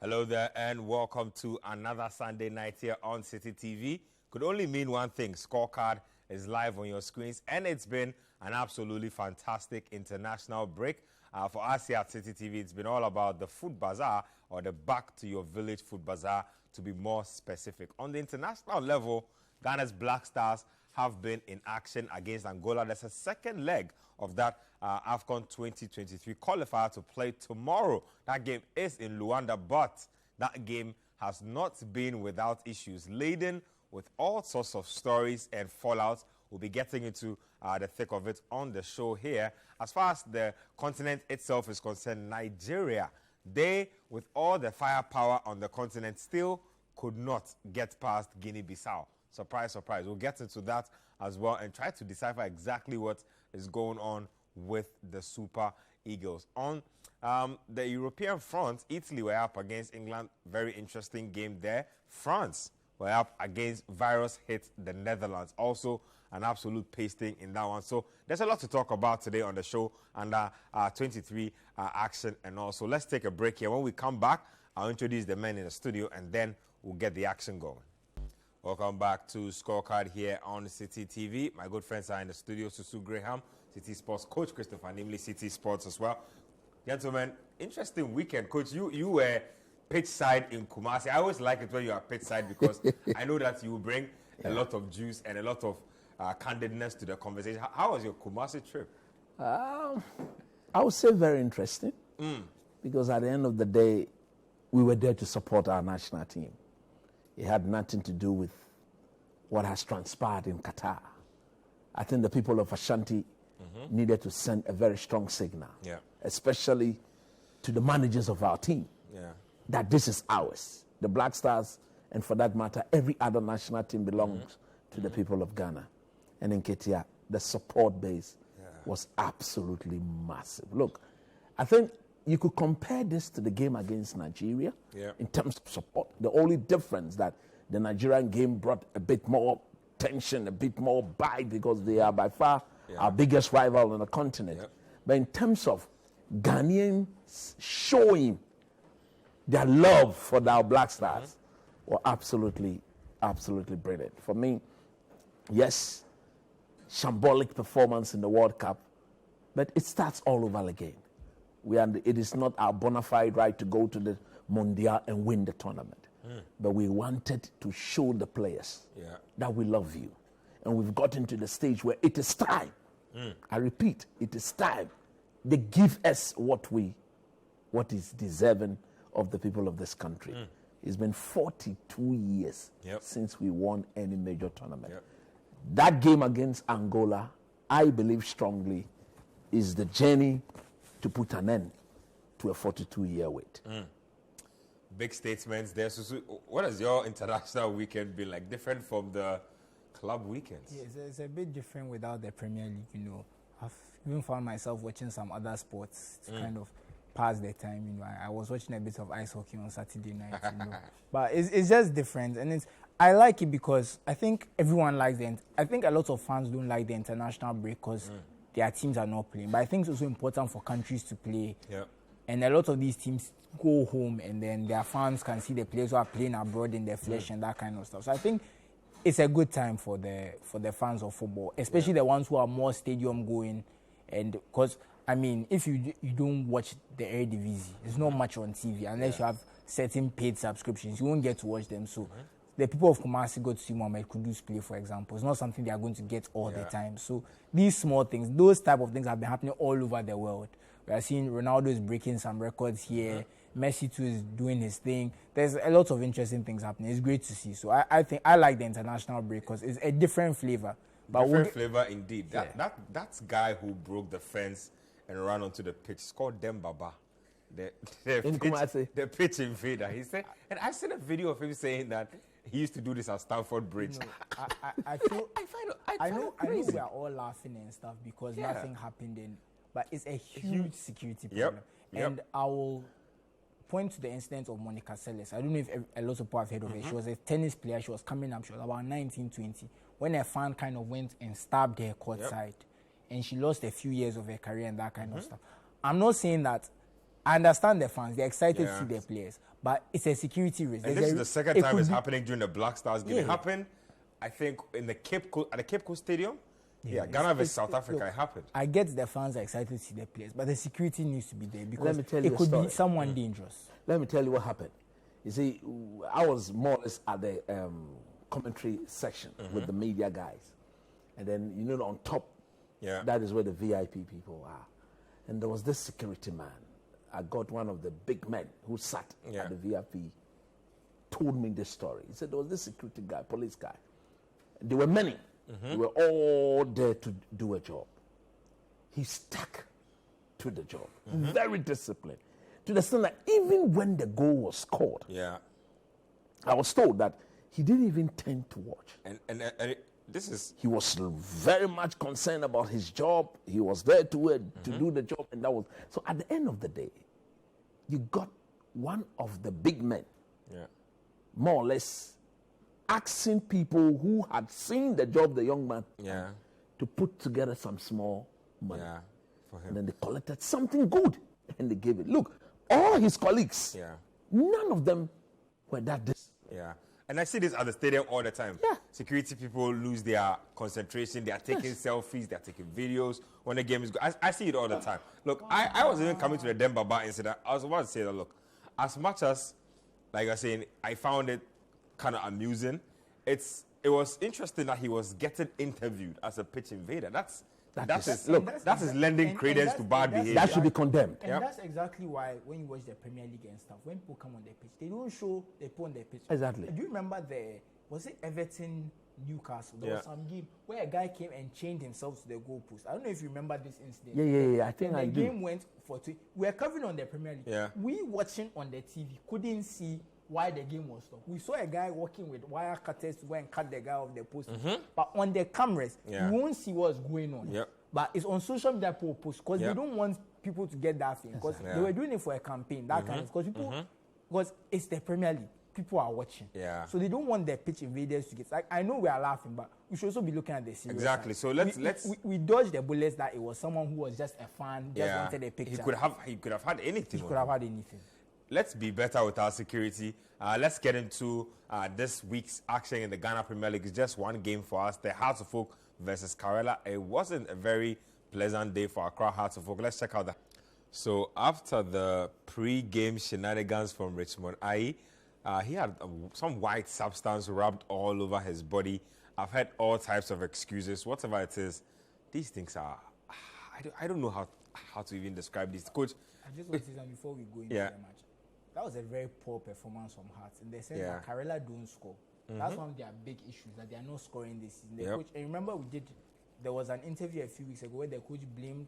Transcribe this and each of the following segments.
Hello there and welcome to another Sunday night here on Citi TV. Could only mean one thing: Scorecard is live on your screens, and it's been an absolutely fantastic international break. For us here at Citi TV, it's been all about the food bazaar, or the Back to Your Village food bazaar, to be more specific. On the international level, Ghana's Black Stars have been in action against Angola. There's a second leg of that AFCON 2023 qualifier to play tomorrow. That game is in Luanda, but that game has not been without issues, laden with all sorts of stories and fallouts. We'll be getting into the thick of it on the show here. As far as the continent itself is concerned, Nigeria, they, with all the firepower on the continent, still could not get past Guinea Bissau. Surprise, surprise. We'll get into that as well and try to decipher exactly what is going on with the Super Eagles. On the European front, Italy were up against England. Very interesting game there. France were up against virus hit the Netherlands. Also an absolute pasting in that one. So there's a lot to talk about today on the show and 23 action and also. Let's take a break here. When we come back, I'll introduce the men in the studio and then we'll get the action going. Welcome back to Scorecard here on Citi TV. My good friends are in the studio. Susu Graham, Citi Sports coach, Christopher Nimley, Citi Sports as well. Gentlemen, interesting weekend. Coach, you were pitch side in Kumasi. I always like it when you are pitch side because I know that you bring a lot of juice and a lot of candidness to the conversation. How was your Kumasi trip? I would say very interesting because at the end of the day, we were there to support our national team. It had nothing to do with what has transpired in Qatar. I think the people of Ashanti needed to send a very strong signal, especially to the managers of our team, that this is ours. The Black Stars, and for that matter, every other national team belongs to the people of Ghana. And in Ketia, the support base was absolutely massive. Look, I think you could compare this to the game against Nigeria in terms of support. The only difference that the Nigerian game brought a bit more tension, a bit more bite because they are by far our biggest rival on the continent. But in terms of Ghanaians showing their love for our Black Stars were absolutely, absolutely brilliant. For me, yes, shambolic performance in the World Cup, but it starts all over again. It is not our bona fide right to go to the Mondial and win the tournament. But we wanted to show the players that we love you. And we've gotten to the stage where it is time. I repeat, it is time. They give us what is deserving of the people of this country. It's been 42 years since we won any major tournament. That game against Angola, I believe strongly, is the journey to put an end to a 42-year wait. Big statements there. So what has your international weekend been like? Different from the club weekends? Yeah, it's a bit different without the Premier League, you know. I've even found myself watching some other sports to kind of pass the time. You know, I was watching a bit of ice hockey on Saturday night, you know. But it's just different, and I like it because I think everyone likes I think a lot of fans don't like the international break because their teams are not playing. But I think it's also important for countries to play. And a lot of these teams go home and then their fans can see the players who are playing abroad in their flesh and that kind of stuff. So I think it's a good time for the fans of football, especially the ones who are more stadium going. And because, I mean, if you don't watch the Eredivisie, there's not much on TV unless you have certain paid subscriptions. You won't get to watch them. So the people of Kumasi go to see Mohamed Kudus play, for example. It's not something they are going to get all the time. So these small things, those type of things have been happening all over the world. We are seeing Ronaldo is breaking some records here. Messi too is doing his thing. There's a lot of interesting things happening. It's great to see. So I think I like the international break because it's a different flavor. But different flavor indeed. That guy who broke the fence and ran onto the pitch is called Dembaba. The pitch invader. He said, and I've seen a video of him saying that he used to do this at Stamford Bridge. I know we are all laughing and stuff because nothing happened then, but it's a huge security problem. And I will point to the incident of Monica Seles. I don't know if a lot of people have heard of her. She was a tennis player. She was coming up. She was about 19, 20 when a fan kind of went and stabbed her courtside, and she lost a few years of her career and that kind of stuff. I'm not saying that. I understand the fans. They're excited to see their players. but it's a security risk. And this is the second time it's happening during the Black Stars game. It happened, I think, in the Cape Coast Stadium. Yeah, Ghana versus South Africa, look, it happened. I get the fans are excited to see the players, but the security needs to be there because Let me tell you it could story. be someone dangerous. Let me tell you what happened. You see, I was more or less at the commentary section with the media guys. And then, on top, that is where the VIP people are. And there was this security man. I got one of the big men who sat at the VIP, told me this story. He said there was this security guy, police guy. There were many. They were all there to do a job. He stuck to the job. Very disciplined. To the extent that even when the goal was scored, I was told that he didn't even tend to watch. And this is... He was very much concerned about his job. He was there to do the job. And that was... So at the end of the day, you got one of the big men, more or less, asking people who had seen the job the young man to put together some small money. For him. And then they collected something good and they gave it. Look, all his colleagues, none of them were that disciplined. And I see this at the stadium all the time. Security people lose their concentration. They are taking selfies. They are taking videos when the game is good. I see it all the time. Look, I was even coming to the Demba Bar incident. I was about to say that, look, as much as, like I was saying, I found it kind of amusing, it was interesting that he was getting interviewed as a pitch invader. That is lending credence to bad behavior. That should be condemned. And that's exactly why when you watch the Premier League and stuff, when people come on their pitch, they don't show they put on their pitch. Exactly. Do you remember was it Everton Newcastle? There was some game where a guy came and chained himself to the goalpost. I don't know if you remember this incident. I think I do. The game went for 2. We were covering on the Premier League. We watching on the TV couldn't see why the game was stopped. We saw a guy walking with wire cutters to go and cut the guy off the post. But on the cameras, you won't see what's going on. But it's on social media people post because they don't want people to get that thing. Because they were doing it for a campaign, that kind of. Because people, because it's the Premier League, people are watching. So they don't want their pitch invaders to get. Like, I know we are laughing, but we should also be looking at the serious Exactly. side. So we dodged the bullets that it was someone who was just a fan, just wanted a picture. He could have had anything. He could have had anything. Let's be better with our security. Let's get into this week's action in the Ghana Premier League. It's just one game for us. The Hearts of Oak versus Karela. It wasn't a very pleasant day for Accra Hearts of Oak. Let's check out that. So after the pre-game shenanigans from Richmond IE, he had some white substance rubbed all over his body. I've heard all types of excuses. Whatever it is, these things are... I don't know how to even describe this. Coach... I just want to say something before we go into the match. That was a very poor performance from Hearts. In the sense that Karela don't score. That's one of their big issues, that they are not scoring this season. The coach, and remember there was an interview a few weeks ago where the coach blamed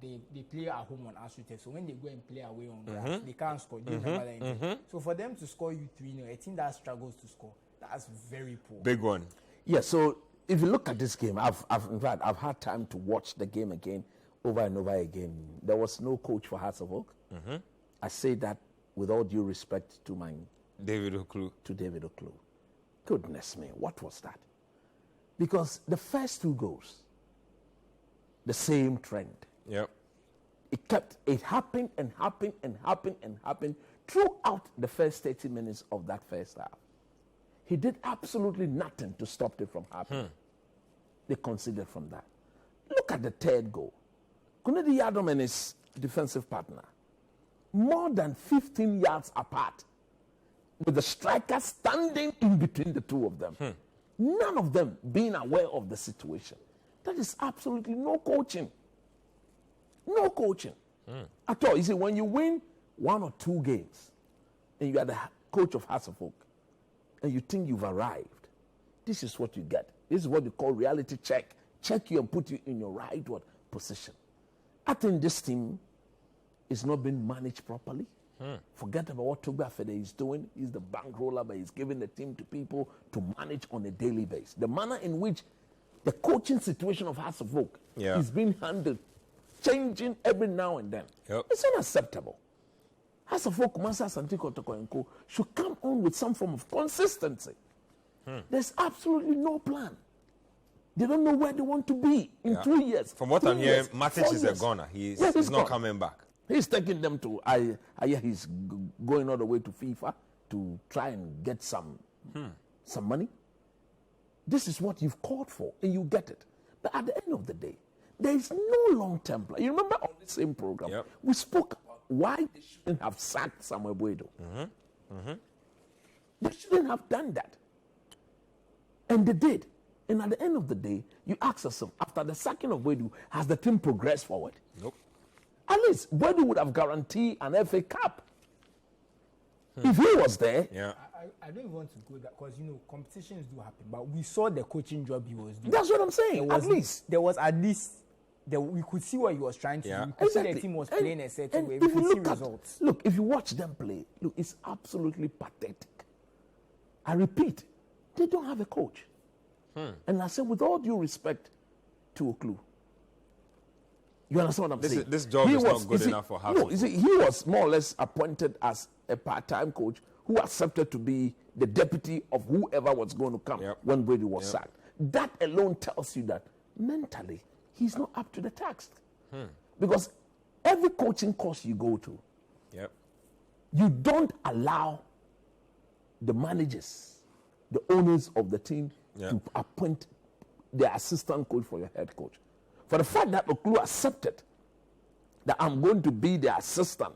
they play at home on ASUTF. So when they go and play away on grass, they can't score. Do you remember that interview? So for them to score you 3-0, a team that struggles to score, that's very poor. Big one. Yeah, so if you look at this game, I've had time to watch the game again, over and over again. There was no coach for Hearts of Oak. I say that with all due respect to David Oklu. Goodness me, what was that? Because the first 2 goals, the same trend. It happened and happened and happened and happened throughout the first 30 minutes of that first half. He did absolutely nothing to stop it from happening. They conceded from that. Look at the third goal. Kunedi Yadom and his defensive partner, more than 15 yards apart, with the striker standing in between the two of them. None of them being aware of the situation. That is absolutely no coaching. No coaching at all. You see, when you win 1 or 2 games and you are the coach of Hearts of Oak and you think you've arrived, this is what you get. This is what you call reality check. Check you and put you in your right position. I think this team is not being managed properly. Forget about what Togba Fede is doing. He's the bankroller, but he's giving the team to people to manage on a daily basis. The manner in which the coaching situation of Hearts of Oak is being handled, changing every now and then. It's unacceptable. Hearts of Oak, Mansa Santiko Tokoenko should come on with some form of consistency. There's absolutely no plan. They don't know where they want to be in 2 years. From what I'm hearing, Matic is a goner. He's not coming back. He's taking them to, I hear he's going all the way to FIFA to try and get some money. This is what you've called for, and you get it. But at the end of the day, there is no long-term plan. You remember on the same program, we spoke about why they shouldn't have sacked Samuel Buedo. They shouldn't have done that. And they did. And at the end of the day, you ask yourself, after the sacking of Buedo, has the team progressed forward? Nope. At least Buedo would have guaranteed an FA Cup. If he was there. Yeah. I don't want to go that because, competitions do happen. But we saw the coaching job he was doing. That's what I'm saying. We could see what he was trying to do. We could Exactly. see the team was playing a certain way. If We you could see look at, results. look, if you watch them play, look, it's absolutely pathetic. I repeat, they don't have a coach. And I say, with all due respect to Oklu, you understand what I'm saying? This job is not good enough for House. No, he was more or less appointed as a part-time coach who accepted to be the deputy of whoever was going to come when Brady was sacked. That alone tells you that mentally he's not up to the task. Because every coaching course you go to, you don't allow the managers, the owners of the team to appoint the assistant coach for your head coach. For the fact that Oklu accepted that I'm going to be the assistant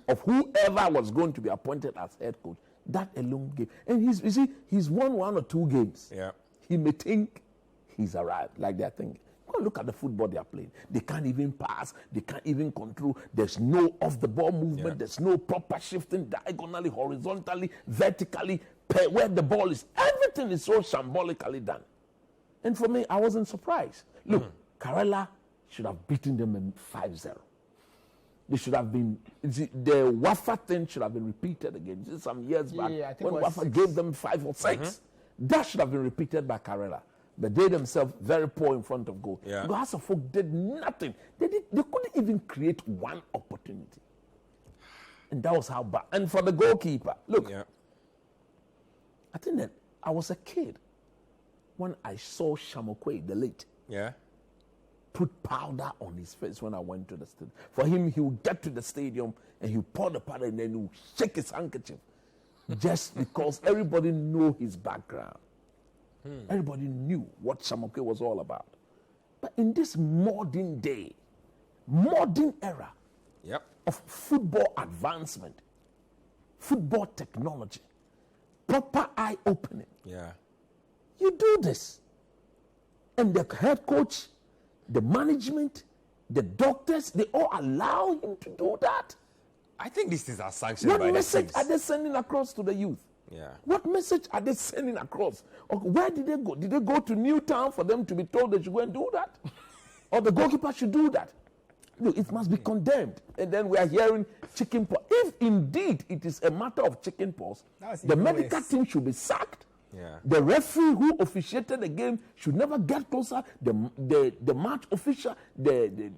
of whoever was going to be appointed as head coach, that alone gave. And he's won 1 or 2 games. He may think he's arrived, like they're thinking. Go look at the football they are playing. They can't even pass. They can't even control. There's no off-the-ball movement. There's no proper shifting diagonally, horizontally, vertically, where the ball is. Everything is so shambolically done. And for me, I wasn't surprised. Look, Karela should have beaten them 5-0. They should have been, the Wafa thing should have been repeated again. This is some years back when Wafa gave them 5 or 6. That should have been repeated by Karela. But they themselves very poor in front of goal. The House of Folk did nothing. They couldn't even create one opportunity. And that was how bad. And for the goalkeeper, look, I think that I was a kid when I saw Shamokwe, the late, put powder on his face when I went to the stadium. For him, he would get to the stadium and he would pour the powder and then he would shake his handkerchief. Just because everybody knew his background. Everybody knew what Shamokwe was all about. But in this modern day, modern era of football advancement, football technology, proper eye-opening, you do this. And the head coach, the management, the doctors, they all allow him to do that. I think this is a sanction by the What message teams. are they sending across to the youth? What message are they sending across? Or where did they go? Did they go to Newtown for them to be told they should go and do that? Or the goalkeeper should do that? Look, it must be condemned. And then we are hearing chicken pox. If indeed it is a matter of chicken pox, the medical team should be sacked. The referee who officiated the game should never get closer. The match official, the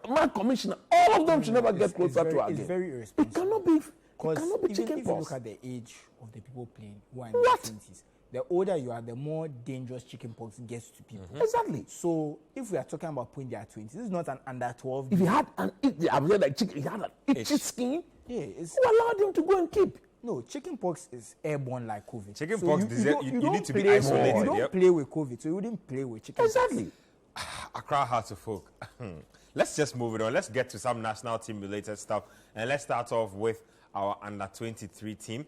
match commissioner, all of them should never get closer to our game. It's very irresponsible. It cannot be Because chicken if you pox. look at the age of the people playing who are in their 20s, the older you are, the more dangerous chicken pox gets to people. Exactly. So if we are talking about putting their 20s, this is not an under 12. If he had I've heard like chicken, he had an itchy skin. Who allowed him to go and keep? No, chicken pox is airborne like COVID. Chicken so pox, you need to be isolated. You don't play with COVID, so you wouldn't play with chicken Exactly. pox. Accra Hearts of Folk. Let's just move it on. Let's get to some national team related stuff. And let's start off with our under-23 team.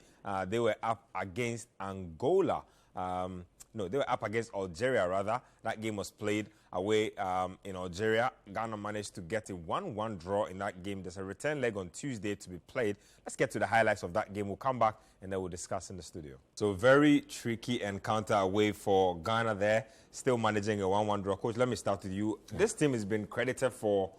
They were up against Angola. No, they were up against Algeria, rather. That game was played away in Algeria. Ghana managed to get a 1-1 draw in that game. There's a return leg on Tuesday to be played. Let's get to the highlights of that game. We'll come back and then we'll discuss in the studio. So very tricky encounter away for Ghana there. Still managing a 1-1 draw. Coach, let me start with you. This team has been credited for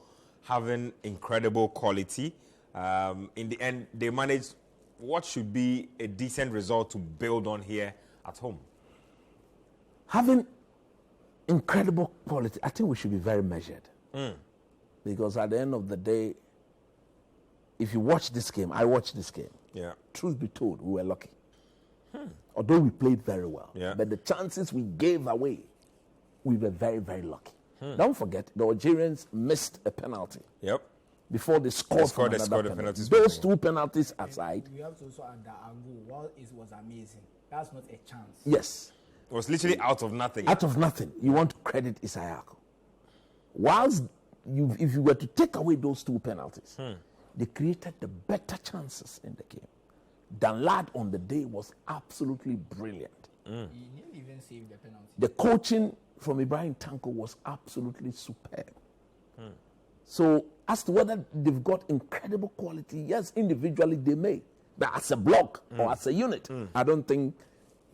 having incredible quality. In the end, they managed what should be a decent result to build on here at home. Having incredible quality, I think we should be very measured. Because at the end of the day, if you watch this game, I watched this game. Truth be told, we were lucky. Although we played very well. But the chances we gave away, we were very, very lucky. Don't forget, the Algerians missed a penalty. before they scored from another penalty. Those two penalties aside. We have to also add that Angola, while it was amazing, that's not a chance. Yes. It was literally out of nothing. Out of nothing. You want to credit Isayako. Whilst if you were to take away those two penalties, they created the better chances in the game. Danlad on the day was absolutely brilliant. He didn't even save the penalty. The coaching from Ibrahim Tanko was absolutely superb. So as to whether they've got incredible quality, yes, individually they may. But as a block or as a unit, I don't think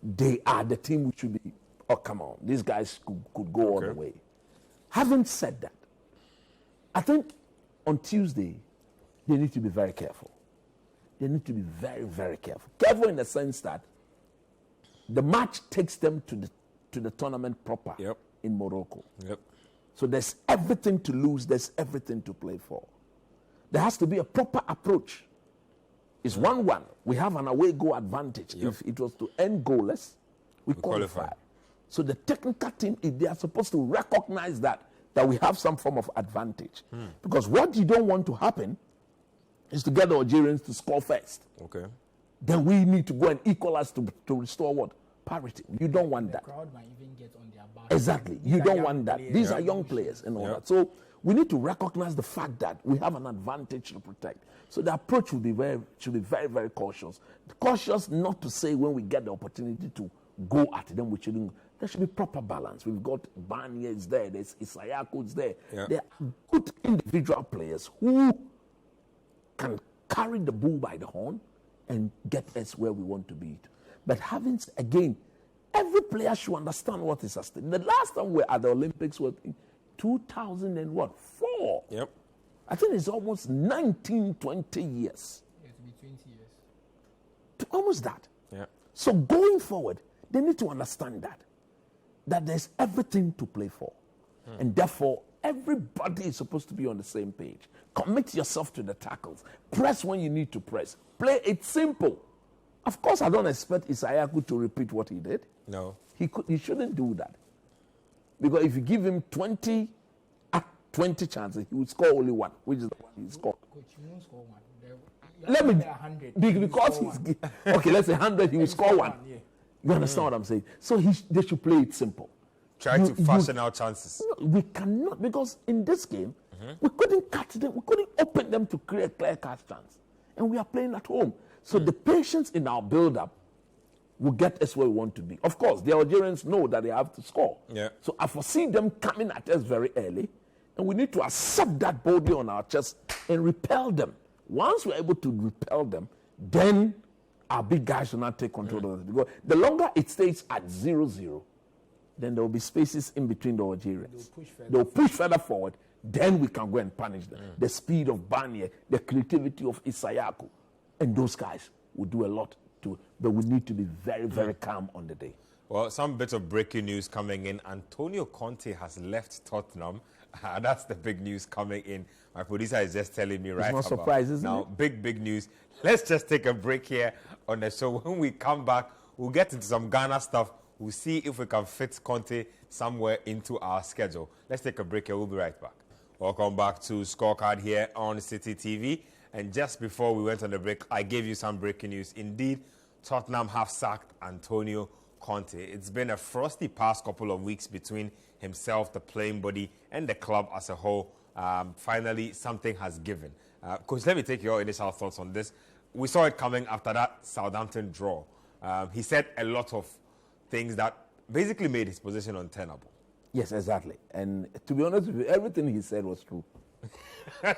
they are the team which should be, oh, come on, these guys could go all the way. Having said that, I think on Tuesday, they need to be very careful. They need to be very, very careful. Careful in the sense that the match takes them to the tournament proper in Morocco. So there's everything to lose, there's everything to play for. There has to be a proper approach. It's 1-1. We have an away goal advantage. If it was to end goalless, we qualify. So the technical team, they are supposed to recognize that we have some form of advantage. Because what you don't want to happen is to get the Algerians to score first. Then we need to go and equalize to restore what? Parity. You don't want that. The crowd might even get on their back. Exactly. You don't want that. These are young players and all that. So we need to recognize the fact that we have an advantage to protect. So the approach should be very, very cautious. Cautious not to say when we get the opportunity to go at them, there should be proper balance. We've got Barnier is there, there's Isayako is there. There are good individual players who can carry the bull by the horn and get us where we want to be. But again, every player should understand what is at stake. The last time we were at the Olympics was in 2004. I think it's almost 19, 20 years. It will be 20 years. Almost that. So going forward, they need to understand that there's everything to play for. And therefore, everybody is supposed to be on the same page. Commit yourself to the tackles. Press when you need to press. Play it simple. Of course, I don't expect Isayako to repeat what he did. No. He shouldn't do that. Because if you give him 20 chances, he will score only one, which is the one he scored. Coach, you won't score one. Let me, 100, because he's, okay, let's say 100, he will score one. You understand what I'm saying? So they should play it simple. Try to fashion our chances. No, we cannot, because in this game, we couldn't catch them, we couldn't open them to create a clear-cut chance. And we are playing at home. So the patience in our build-up will get us where we want to be. Of course, the Algerians know that they have to score. So I foresee them coming at us very early, and we need to accept that boldly on our chest and repel them. Once we're able to repel them, then our big guys will not take control of it. Because the longer it stays at 0-0, then there will be spaces in between the Algerians. They'll push further forward, then we can go and punish them. The speed of Barnier, the creativity of Isayako, and those guys will do a lot too. But we need to be very, very calm on the day. Well, some bit of breaking news coming in. Antonio Conte has left Tottenham. That's the big news coming in. My producer is just telling me right now. It's not surprising, isn't it? Big news. Let's just take a break here on the show. When we come back, we'll get into some Ghana stuff. We'll see if we can fit Conte somewhere into our schedule. Let's take a break here. We'll be right back. Welcome back to Scorecard here on Citi TV. And just before we went on the break, I gave you some breaking news. Indeed, Tottenham have sacked Antonio Conte. It's been a frosty past couple of weeks between himself, the playing body, and the club as a whole. Finally, something has given. Coach, let me take your initial thoughts on this. We saw it coming after that Southampton draw. He said a lot of things that basically made his position untenable. Yes, exactly. And to be honest with you, everything he said was true. But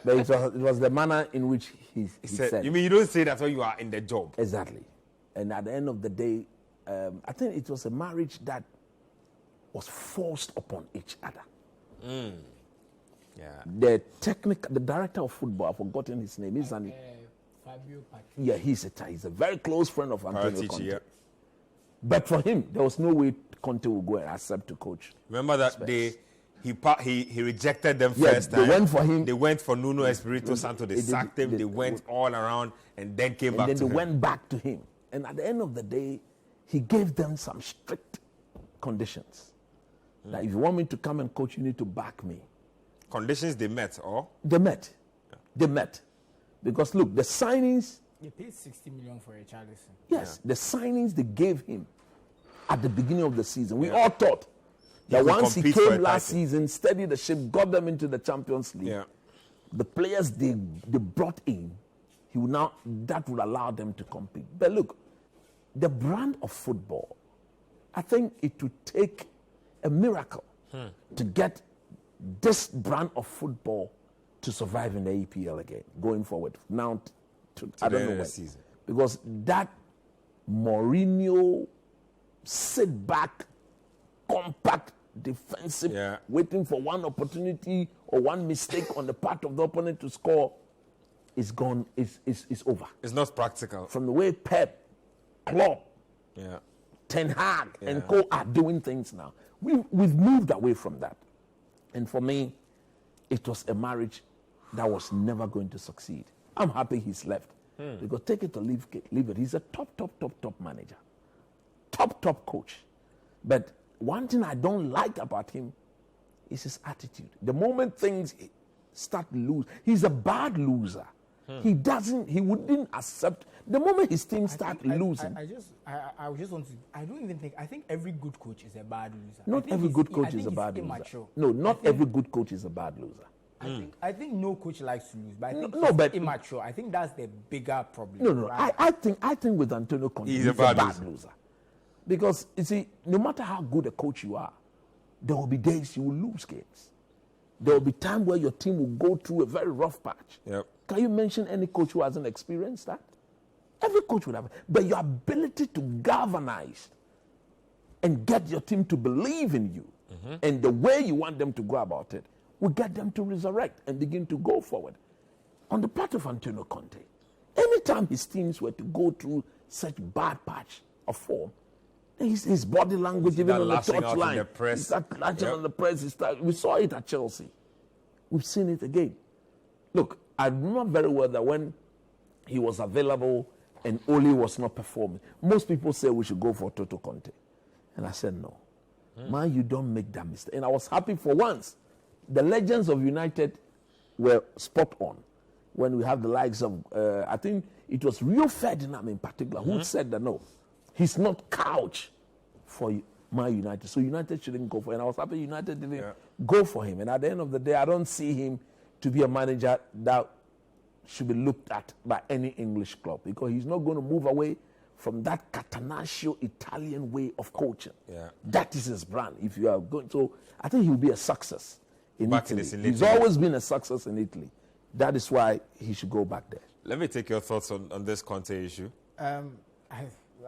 it was the manner in which he said. You mean you don't say that when you are in the job? Exactly. And at the end of the day, I think it was a marriage that was forced upon each other. The director of football, I've forgotten his name. He's Fabio Patrici. Yeah, he's a very close friend of Antonio Conte. Yeah. But for him, there was no way Conte would go and accept to coach. Remember that he rejected them first. They went for him. They went for Nuno Espirito Santo. They sacked him. They went all around and then came back to him. And then they went back to him. And at the end of the day, he gave them some strict conditions. That if you want me to come and coach, you need to back me. Conditions they met, or? They met. Yeah. They met. Because look, the signings... They paid 60 million for Richarlison. Yes, the signings they gave him at the beginning of the season. We all thought that once he came last season, steadied the ship, got them into the Champions League, the players they brought in, that would allow them to compete. But look, the brand of football, I think it would take a miracle to get this brand of football to survive in the EPL again, going forward. Now, I don't know when. Season. Because that Mourinho sit back, compact, defensive, waiting for one opportunity or one mistake on the part of the opponent to score is gone, is over. It's not practical. From the way Pep, Klopp, Ten Hag and co are doing things now. We've moved away from that. And for me, it was a marriage that was never going to succeed. I'm happy he's left. Because take it or leave it. He's a top manager. Top coach. But one thing I don't like about him is his attitude. The moment things start to lose, he's a bad loser. He wouldn't accept. The moment his team start losing. I think every good coach is a bad loser. Not every good coach is a bad loser. No, not every good coach is a bad loser. I think no coach likes to lose, but I think he's immature. I think that's the bigger problem. No. Right? I think with Antonio Conte, he's a bad loser. Because, you see, no matter how good a coach you are, there will be days you will lose games. There will be time where your team will go through a very rough patch. Yep. Can you mention any coach who hasn't experienced that? Every coach would have. But your ability to galvanize and get your team to believe in you and the way you want them to go about it will get them to resurrect and begin to go forward. On the part of Antonio Conte, anytime his teams were to go through such bad patch of form, his body language, even on the touchline, he started latching on the press. We saw it at Chelsea. We've seen it again. Look, I remember very well that when he was available and Oli was not performing, most people say we should go for Toto Conte. And I said, no. Man, you don't make that mistake. And I was happy for once. The legends of United were spot on when we have the likes of, I think it was Rio Ferdinand in particular, who said that no, he's not couch for Man United. So United shouldn't go for him. And I was happy United didn't go for him. And at the end of the day, I don't see him to be a manager that should be looked at by any English club, because he's not going to move away from that Catenaccio Italian way of coaching. That is his brand. If you are going, so I think he'll be a success in Italy. He's always been a success in Italy. That is why he should go back there. Let me take your thoughts on this Conte issue.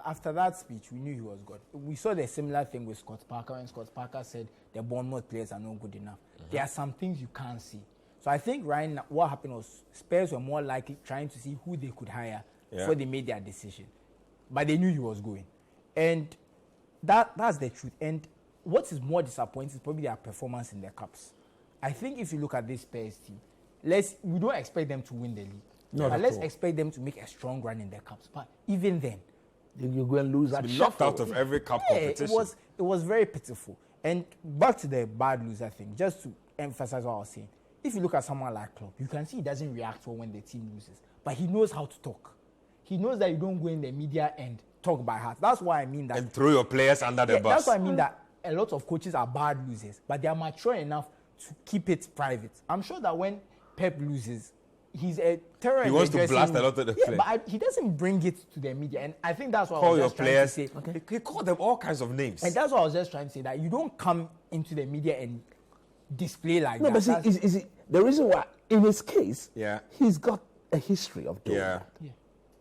After that speech, we knew he was good. We saw the similar thing with Scott Parker, when Scott Parker said the Bournemouth players are not good enough. There are some things you can't see. So I think right now, what happened was Spurs were more likely trying to see who they could hire before they made their decision. But they knew he was going. And that's the truth. And what is more disappointing is probably their performance in the Cups. I think if you look at this Spurs team, we don't expect them to win the league. But let's expect them to make a strong run in the Cups. But even then, you're going to lose that. Locked out of every cup competition. It was very pitiful. And back to the bad loser thing, just to emphasize what I was saying. If you look at someone like Klopp, you can see he doesn't react well when the team loses. But he knows how to talk. He knows that you don't go in the media and talk by heart. That's why I mean that. And throw your players under the bus. That's why I mean that a lot of coaches are bad losers, but they are mature enough to keep it private. I'm sure that when Pep loses, he's a terror. He wants to blast a lot of the players. But he doesn't bring it to the media. And I think that's what I was your just players. trying to say. He called them all kinds of names. And that's what I was just trying to say, that you don't come into the media and display like that. No, but see, the reason why, in his case, he's got a history of doing that.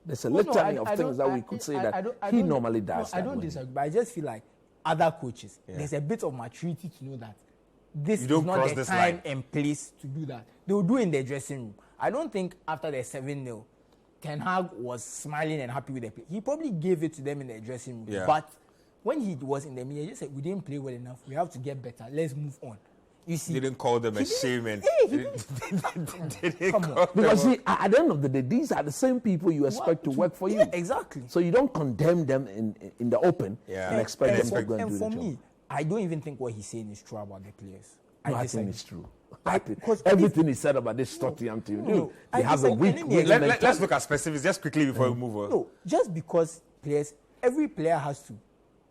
There's a litany of things that we could say that he normally does. I don't disagree, but I just feel like other coaches, there's a bit of maturity to know that this is not the time and place to do that. They will do it in their dressing room. I don't think after the 7-0, Ten Hag was smiling and happy with the play. He probably gave it to them in their dressing room. But when he was in the media, he just said, we didn't play well enough. We have to get better. Let's move on. You see, didn't call them a shame and because see, at the end of the day, these are the same people you expect to work for you. Exactly. So you don't condemn them in the open and expect them to go and do the job. And for me, I don't even think what he's saying is true about the players. I think it's true. Because everything is said about this Tottenham team. No, they have a weak. Let's look at specifics just quickly before we move on. No, just because every player has to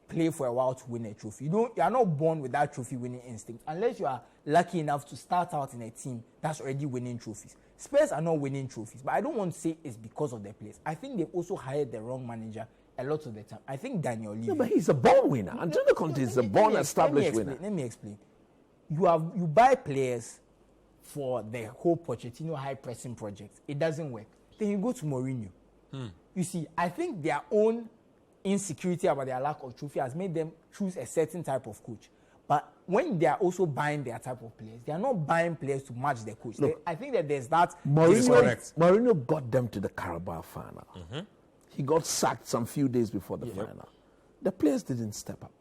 play for a while to win a trophy. You are not born with that trophy winning instinct unless you are lucky enough to start out in a team that's already winning trophies. Spurs are not winning trophies, but I don't want to say it's because of their players. I think they've also hired the wrong manager a lot of the time. I think Daniel Levy. No, but he's a born winner. Antonio Conte is a born established winner. Let me explain. You buy players for the whole Pochettino high pressing project. It doesn't work. Then you go to Mourinho. You see, I think their own insecurity about their lack of trophy has made them choose a certain type of coach. But when they are also buying their type of players, they are not buying players to match their coach. I think that there's that. Mourinho got them to the Carabao final. He got sacked some few days before the final. The players didn't step up.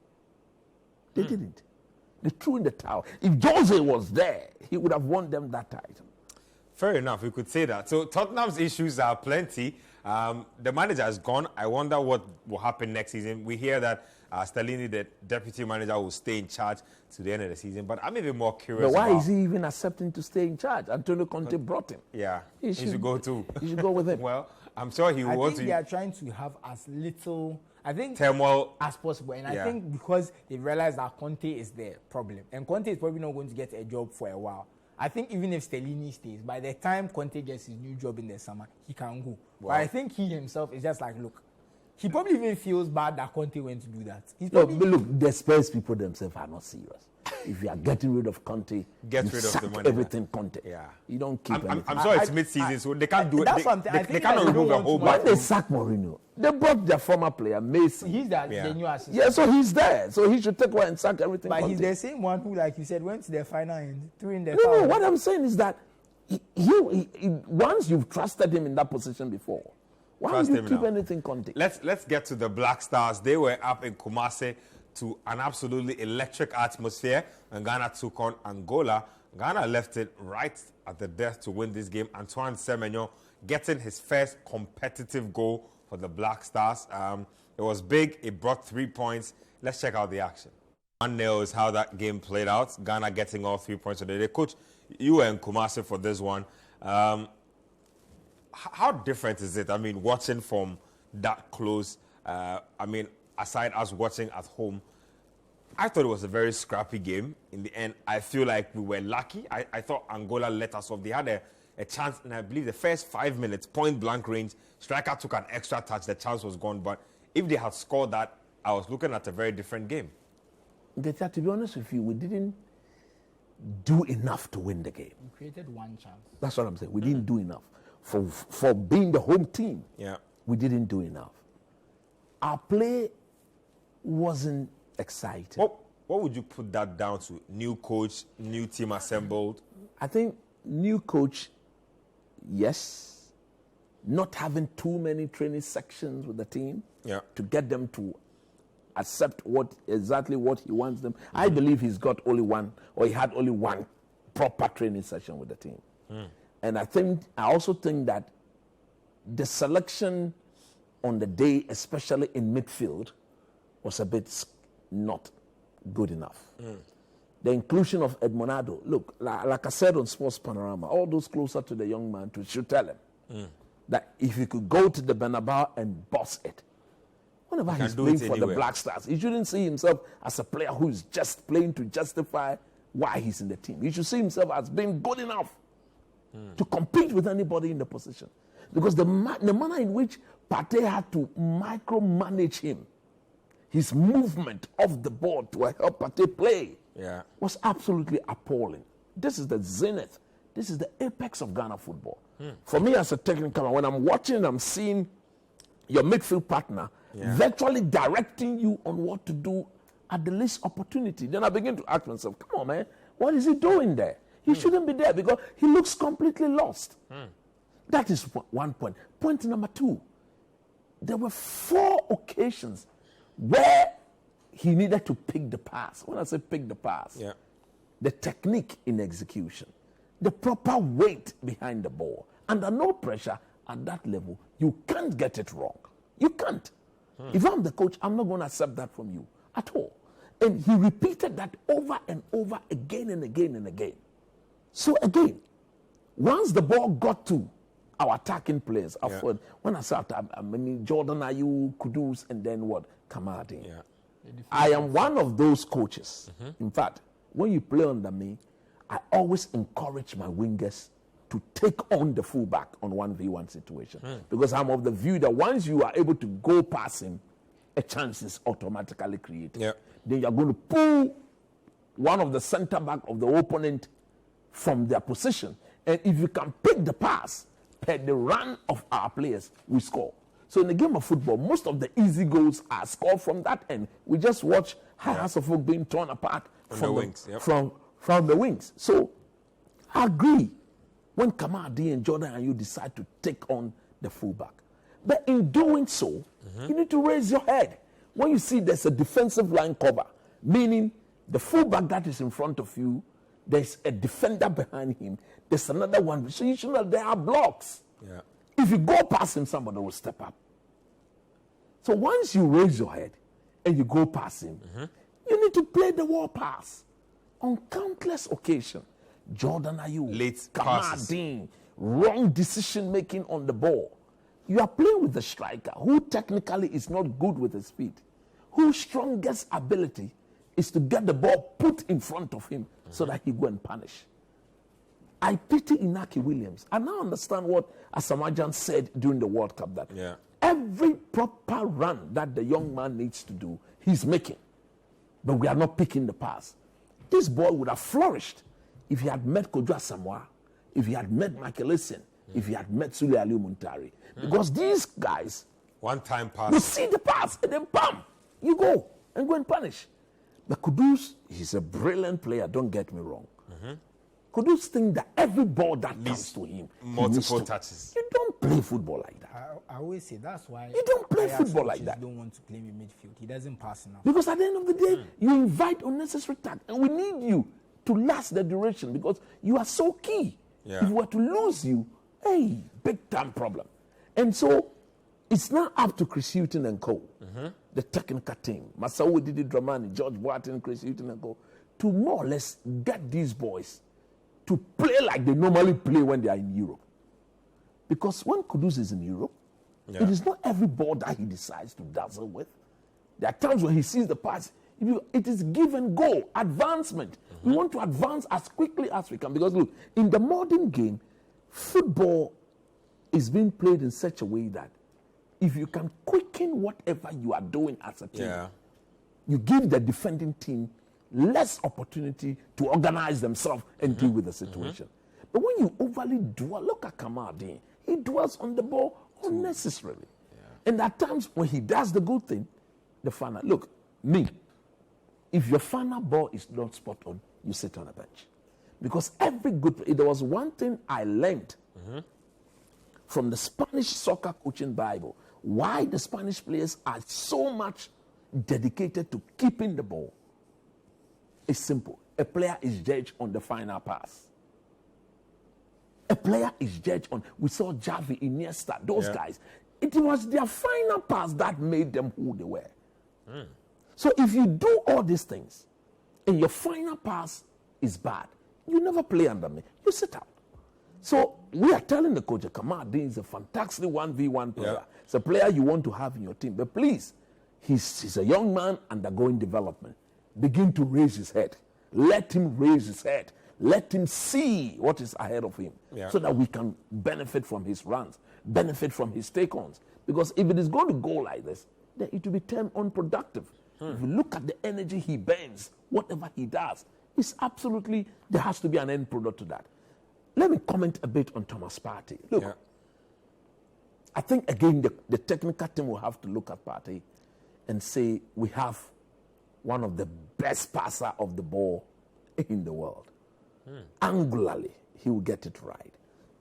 They didn't. They threw in the towel. If Jose was there, he would have won them that title. Fair enough, we could say that. So Tottenham's issues are plenty. The manager is gone. I wonder what will happen next season. We hear that Stellini, the deputy manager, will stay in charge to the end of the season. But I'm even more curious. But why is he even accepting to stay in charge? Antonio Conte brought him. Yeah, he should go too. He should go with him. Well, I'm sure he will. I think they are trying to have as little, turmoil as possible. And I think because they realize that Conte is the problem. And Conte is probably not going to get a job for a while. I think even if Stellini stays, by the time Conte gets his new job in the summer, he can go. Wow. But I think he himself is just like, look, he probably even feels bad that Conte went to do that. But look, the Spurs people themselves are not serious. If you are getting rid of Conte, get rid of the money. Everything Conte. Yeah. You don't keep anything. I'm sure it's mid-season, so they can't do it. They cannot remove a whole bunch. When they sack Mourinho, they brought their former player, Mason. He's the new assistant. Yeah, so he's there. So he should take one and sack everything. But Conte. He's the same one who, like you said, went to the final and threw in the No, what I'm saying is that he, once you've trusted him in that position before, why would you keep anything Conte? Let's get to the Black Stars. They were up in Kumasi to an absolutely electric atmosphere, and Ghana took on Angola. Ghana left it right at the death to win this game. Antoine Semenyo getting his first competitive goal for the Black Stars. It was big. It brought 3 points. Let's check out the action. 1-0 is how that game played out. Ghana getting all 3 points today. Coach, you were in Kumasi for this one. How different is it? I mean, watching from that close. Aside us watching at home, I thought it was a very scrappy game. In the end, I feel like we were lucky. I thought Angola let us off. They had a chance, and I believe the first 5 minutes, point-blank range, striker took an extra touch. The chance was gone. But if they had scored that, I was looking at a very different game. To be honest with you, we didn't do enough to win the game. We created one chance. That's what I'm saying. We didn't do enough. For being the home team, we didn't do enough. Our play wasn't exciting. What would you put that down to? New coach, new team assembled? I think new coach, yes. Not having too many training sections with the team to get them to accept exactly what he wants them. I believe he had only one proper training session with the team. And I also think that the selection on the day, especially in midfield, was a bit not good enough. The inclusion of Edmonado, look, like I said on Sports Panorama, all those closer to the young man should tell him that if he could go to the Bernabeu and boss it, whenever he's playing for the Black Stars, he shouldn't see himself as a player who is just playing to justify why he's in the team. He should see himself as being good enough to compete with anybody in the position. Because the manner in which Partey had to micromanage him, his movement off the ball to help Partey play was absolutely appalling. This is the zenith. This is the apex of Ghana football. For me as a technical, when I'm watching, I'm seeing your midfield partner virtually directing you on what to do at the least opportunity. Then I begin to ask myself, come on, man, what is he doing there? He shouldn't be there because he looks completely lost. That is one point. Point number 2, there were 4 occasions where he needed to pick the pass. When I say pick the pass, the technique in execution, the proper weight behind the ball, under no pressure at that level, you can't get it wrong. You can't. If I'm the coach, I'm not going to accept that from you at all. And he repeated that over and over again and again and again. So again, once the ball got to our attacking players, when I say attack, I mean Jordan Ayew, Kudus, and then what? Kamadi. Yeah. I am one of those coaches. In fact, when you play under me, I always encourage my wingers to take on the fullback on 1v1 situation. Because I'm of the view that once you are able to go past him, a chance is automatically created. Yeah. Then you're going to pull one of the center back of the opponent from their position. And if you can pick the pass per the run of our players, we score. So in the game of football, most of the easy goals are scored from that end. We just watch Hearts of Oak being torn apart from the wings. From the wings. So I agree when Kamadi and Jordan and you decide to take on the fullback. But in doing so, you need to raise your head. When you see there's a defensive line cover, meaning the fullback that is in front of you, there's a defender behind him, there's another one. So you should know there are blocks. Yeah. If you go past him, somebody will step up. So once you raise your head and you go past him, you need to play the wall pass. On countless occasions, Jordan Ayew, late Kamadi, wrong decision making on the ball. You are playing with the striker who technically is not good with his feet, whose strongest ability is to get the ball put in front of him so that he go and punish. I pity Inaki Williams. I now understand what Asamajan said during the World Cup, that every proper run that the young man needs to do, he's making. But we are not picking the pass. This boy would have flourished if he had met Kojo Asamoah, if he had met Michael Essien, if he had met Sule Aliu Muntari. Because these guys one-time pass, will see the pass and then bam, you go and punish. But Kudus, he's a brilliant player, don't get me wrong. Kudus think that every ball that comes to him, multiple touches. You don't play football like that. I always say that's why you don't play football like that. Don't want to play in midfield. He doesn't pass enough. Because at the end of the day, you invite unnecessary tackle, and we need you to last the duration because you are so key. If we were to lose you, hey, big time problem. And so it's now up to Chris Hughton and co, the technical team, Masawu Didi Dramani, George Boateng, Chris Hughton and co, to more or less get these boys to play like they normally play when they are in Europe. Because when Kudus is in Europe, it is not every ball that he decides to dazzle with. There are times when he sees the pass, it is give and go, advancement. We want to advance as quickly as we can. Because look, in the modern game, football is being played in such a way that if you can quicken whatever you are doing as a team, you give the defending team less opportunity to organize themselves and deal with the situation. But when you overly dwell, look at Kamadi, he dwells on the ball unnecessarily. And at times when he does the good thing, the final, look, me, if your final ball is not spot on, you sit on a bench. Because every good, there was one thing I learned from the Spanish soccer coaching Bible, why the Spanish players are so much dedicated to keeping the ball. It's simple. A player is judged on the final pass. A player is judged on, we saw Xavi, Iniesta, those guys. It was their final pass that made them who they were. So if you do all these things and your final pass is bad, you never play under me. You sit out. So we are telling the coach, Kamadi is a fantastic 1v1 player. It's a player you want to have in your team. But please, he's a young man undergoing development. Begin to raise his head. Let him raise his head. Let him see what is ahead of him so that we can benefit from his runs, benefit from his take-ons. Because if it is going to go like this, then it will be termed unproductive. If you look at the energy he burns, whatever he does, it's absolutely, there has to be an end product to that. Let me comment a bit on Thomas Partey. Look, I think, again, the technical team will have to look at Partey and say, we have one of the best passer of the ball in the world. Angularly, he will get it right.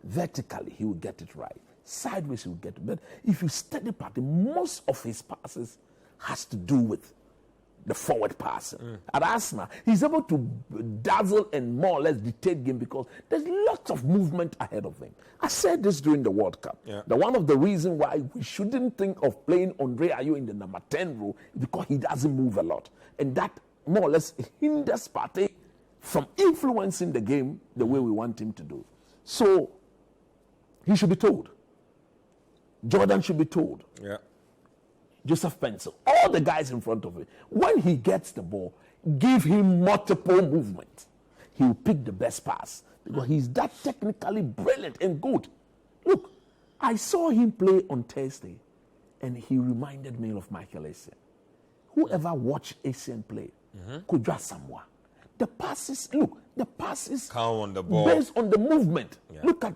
Vertically, he will get it right. Sideways, he will get it. But if you study Partey, most of his passes has to do with the forward passing. At Arsenal, he's able to dazzle and more or less dictate game because there's lots of movement ahead of him. I said this during the World Cup. That one of the reasons why we shouldn't think of playing Andre Ayew in the number 10 role is because he doesn't move a lot. And that more or less hinders Partey from influencing the game the way we want him to do. So he should be told. Jordan should be told. Yeah. Joseph Pencil, all the guys in front of him. When he gets the ball, give him multiple movements. He will pick the best pass because he's that technically brilliant and good. Look, I saw him play on Thursday, and he reminded me of Michael Essien. Whoever watched Essien play could draw someone. The passes, calm on the ball, based on the movement. Yeah. Look at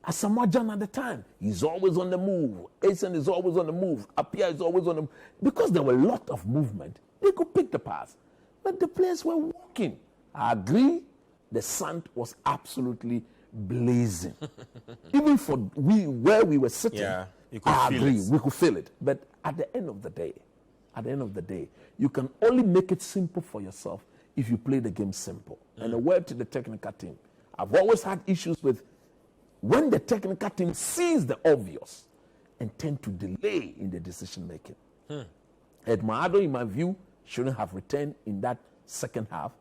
Asamoah Gyan at the time. He's always on the move. Essien is always on the move. Appiah is always on the move. Because there were a lot of movement, they could pick the pass. But the players were walking. I agree, the sun was absolutely blazing. Even for where we were sitting, you could feel it. We could feel it. But at the end of the day, you can only make it simple for yourself if you play the game simple. And a word to the technical team. I've always had issues with when the technical team sees the obvious and tend to delay in the decision making. Edmond Ado, in my view, shouldn't have returned in that second half.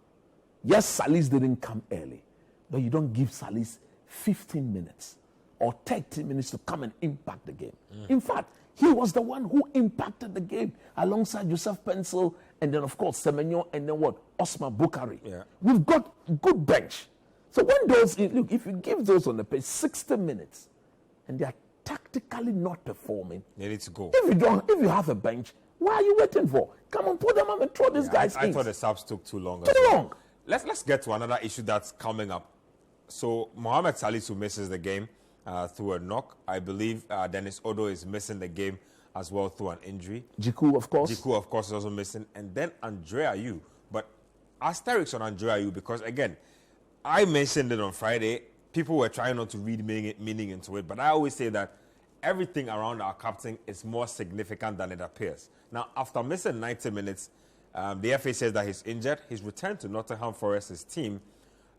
Yes, Salis didn't come early, but you don't give Salis 15 minutes or 30 minutes to come and impact the game. In fact, he was the one who impacted the game alongside Joseph Pencil and then, of course, Semenyo and then what? Osman Bukari. Yeah. We've got good bench. So when those, look, if you give those on the pitch 60 minutes and they are tactically not performing, they need to go. If you have a bench, why are you waiting for? Come on, put them up and throw these guys in. I thought the subs took too long. Too long. Let's get to another issue that's coming up. So Mohamed Salisu misses the game through a knock. I believe Dennis Odo is missing the game as well through an injury. Jiku, of course. Jiku, of course, is also missing. And then Andrea Ayew. But asterisks on Andrea Ayew because, again, I mentioned it on Friday. People were trying not to read meaning into it. But I always say that everything around our captain is more significant than it appears. Now, after missing 90 minutes, the FA says that he's injured. He's returned to Nottingham Forest's team.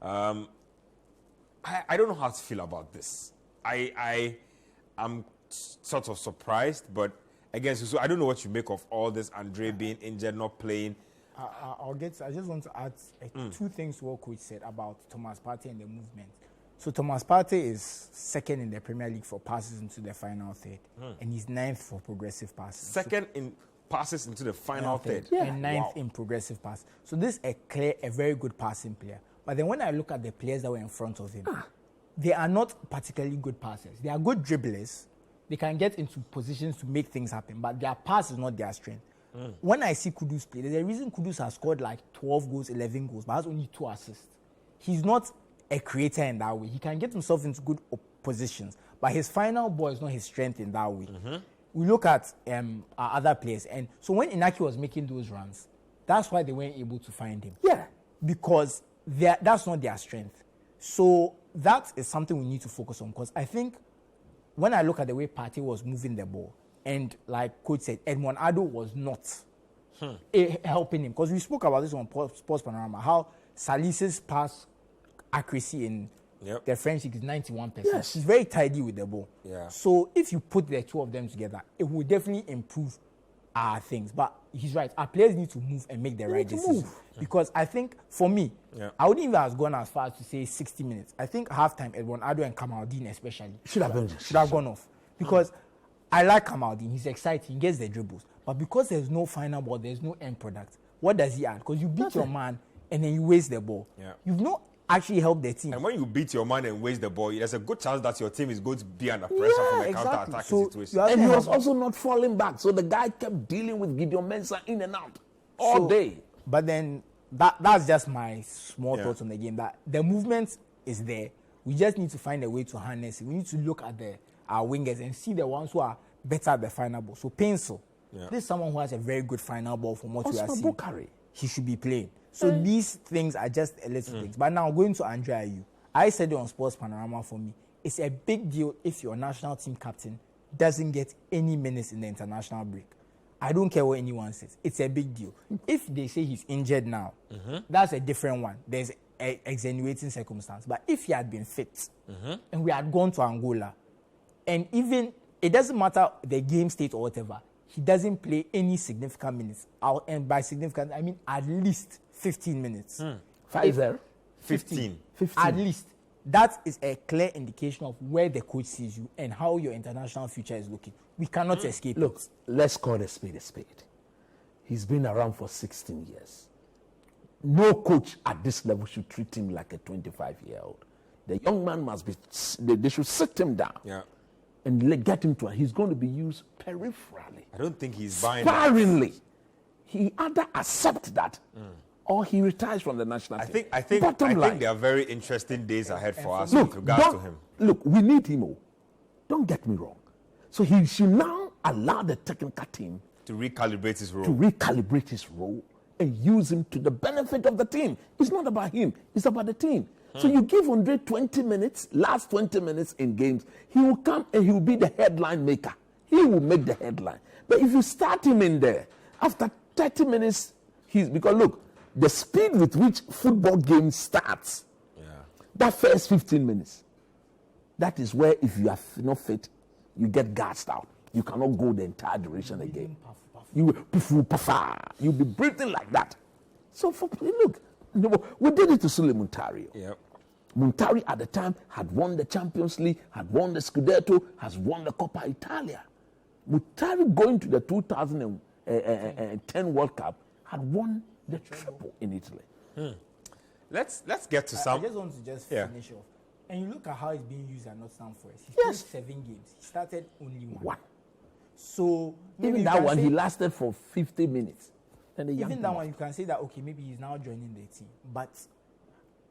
I don't know how to feel about this. I'm sort of surprised, but again, so I don't know what you make of all this. Andre being injured, not playing. I just want to add two things to what Coach said about Thomas Partey and the movement. So Thomas Partey is second in the Premier League for passes into the final third, and he's ninth for progressive passes. Second in passes into the final third. And ninth in progressive pass. So this is a very good passing player. But then when I look at the players that were in front of him, they are not particularly good passers. They are good dribblers. They can get into positions to make things happen, but their pass is not their strength. When I see Kudus play, there's a reason Kudus has scored like 12 goals, 11 goals, but has only 2 assists. He's not a creator in that way. He can get himself into good positions, but his final ball is not his strength in that way. We look at our other players, and so when Inaki was making those runs, that's why they weren't able to find him. Yeah. Because that's not their strength. So that is something we need to focus on, because I think when I look at the way Partey was moving the ball, and like Coach said, Edmond Ado was not helping him, because we spoke about this on Sports Panorama, how Salisa's pass accuracy in the French League is 91%. Yes. He's very tidy with the ball. Yeah. So if you put the two of them together, it will definitely improve our things. But he's right. Our players need to move and make the right decision. Because I think, for me, I wouldn't even have gone as far as to say 60 minutes. I think halftime, Edmond Ado and Kamaldeen especially should have gone off. Because I like Kamaldeen. He's exciting. He gets the dribbles. But because there's no final ball, there's no end product, what does he add? Because you beat your man and then you waste the ball. Yeah. You've not actually helped the team. And when you beat your man and waste the ball, there's a good chance that your team is going to be under pressure from a counter-attacking situation. And he was also not falling back. So the guy kept dealing with Gideon Mensah in and out all day. But then that's just my small thoughts on the game. That the movement is there. We just need to find a way to harness it. We need to look at our wingers and see the ones who are better at the final ball. So Pencil, this is someone who has a very good final ball from what we are seeing. Bukari. He should be playing. So these things are just a little things. But now going to Andrea Ayew, I said it on Sports Panorama, for me, it's a big deal if your national team captain doesn't get any minutes in the international break. I don't care what anyone says. It's a big deal. If they say he's injured now, that's a different one. There's an extenuating circumstance. But if he had been fit and we had gone to Angola, and even, it doesn't matter the game state or whatever, he doesn't play any significant minutes. And by significant, I mean at least 15 minutes. 5-0. 15. At least. That is a clear indication of where the coach sees you and how your international future is looking. We cannot escape. Look, let's call a spade a spade. He's been around for 16 years. No coach at this level should treat him like a 25-year-old. The young man must be, they should sit him down and get him to, he's going to be used peripherally. I don't think he's buying sparingly. He either accepts that or he retires from the national team. I think there are very interesting days ahead for us with regards to him. Look, we need him. Don't get me wrong. So he should now allow the technical team to recalibrate his role. And use him to the benefit of the team. It's not about him, it's about the team. So you give Andre 20 minutes, last 20 minutes in games, he will come and he will be the headline maker. He will make the headline. But if you start him in there, after 30 minutes, because look, the speed with which football game starts, that first 15 minutes, that is where if you are not fit, you get gassed out. You cannot go the entire duration of the game. You'll be breathing like that. So look, we did it to Sule Muntario. Yep. Muntari at the time had won the Champions League, had won the Scudetto, has won the Coppa Italia. Muntari going to the 2010 World Cup had won the triple in Italy. Let's get to some. I just want to finish off. And you look at how he's being used at Nottingham Forest. He played 7 games. He started only one. So even that one, he lasted for 50 minutes. Even that one, you can say that, okay, maybe he's now joining the team. But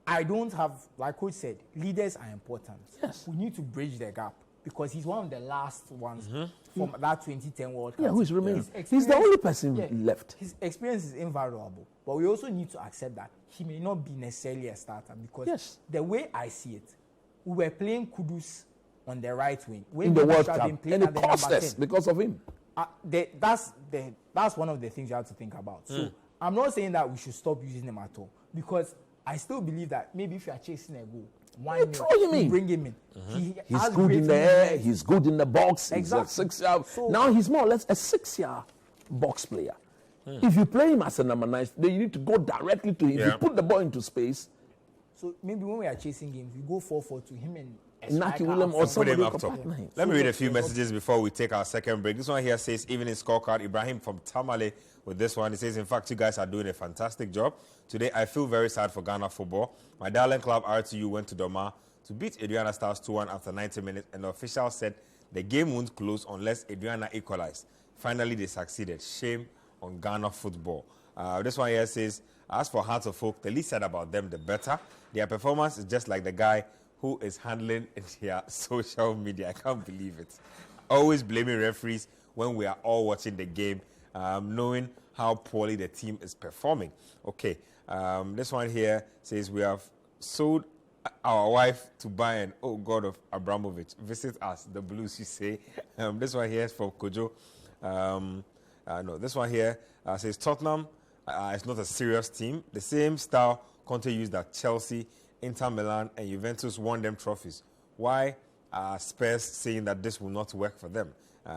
I don't have, like Coach said, leaders are important. Yes. We need to bridge the gap because he's one of the last ones from that 2010 World Cup. Yeah, who's remaining? He's the only person left. His experience is invaluable. But we also need to accept that he may not be necessarily a starter because the way I see it, we were playing Kudus on the right wing. In the World Cup. And it cost us because of him. That's one of the things you have to think about. So I'm not saying that we should stop using him at all because I still believe that maybe if you are chasing a goal, bring him in. He's good in the air. He's good in the box. Exactly. He's a 6-year. Now he's more or less a 6-year box player. If you play him as a number 9, then you need to go directly to him. You put the ball into space. So maybe when we are chasing games, we go 4-4 to him and Naki William or somebody up top. Let me read a few messages before we take our second break. This one here says, even in Scorecard, Ibrahim from Tamale with this one. He says, in fact, you guys are doing a fantastic job. Today, I feel very sad for Ghana football. My darling club, RTU, went to Doma to beat Adriana Stars 2-1 after 90 minutes, and the official said the game won't close unless Adriana equalized. Finally, they succeeded. Shame on Ghana football. This one here says, as for Hearts of Folk, the least said about them, the better. Their performance is just like the guy who is handling their social media. I can't believe it. Always blaming referees when we are all watching the game, knowing how poorly the team is performing. Okay, this one here says we have sold our wife to Bayern. Oh, God of Abramovich. Visit us, the Blues, you say. This one here is from Kojo. No, this one here says Tottenham is not a serious team. The same style Conte used at Chelsea, Inter Milan, and Juventus won them trophies. Why are Spurs saying that this will not work for them?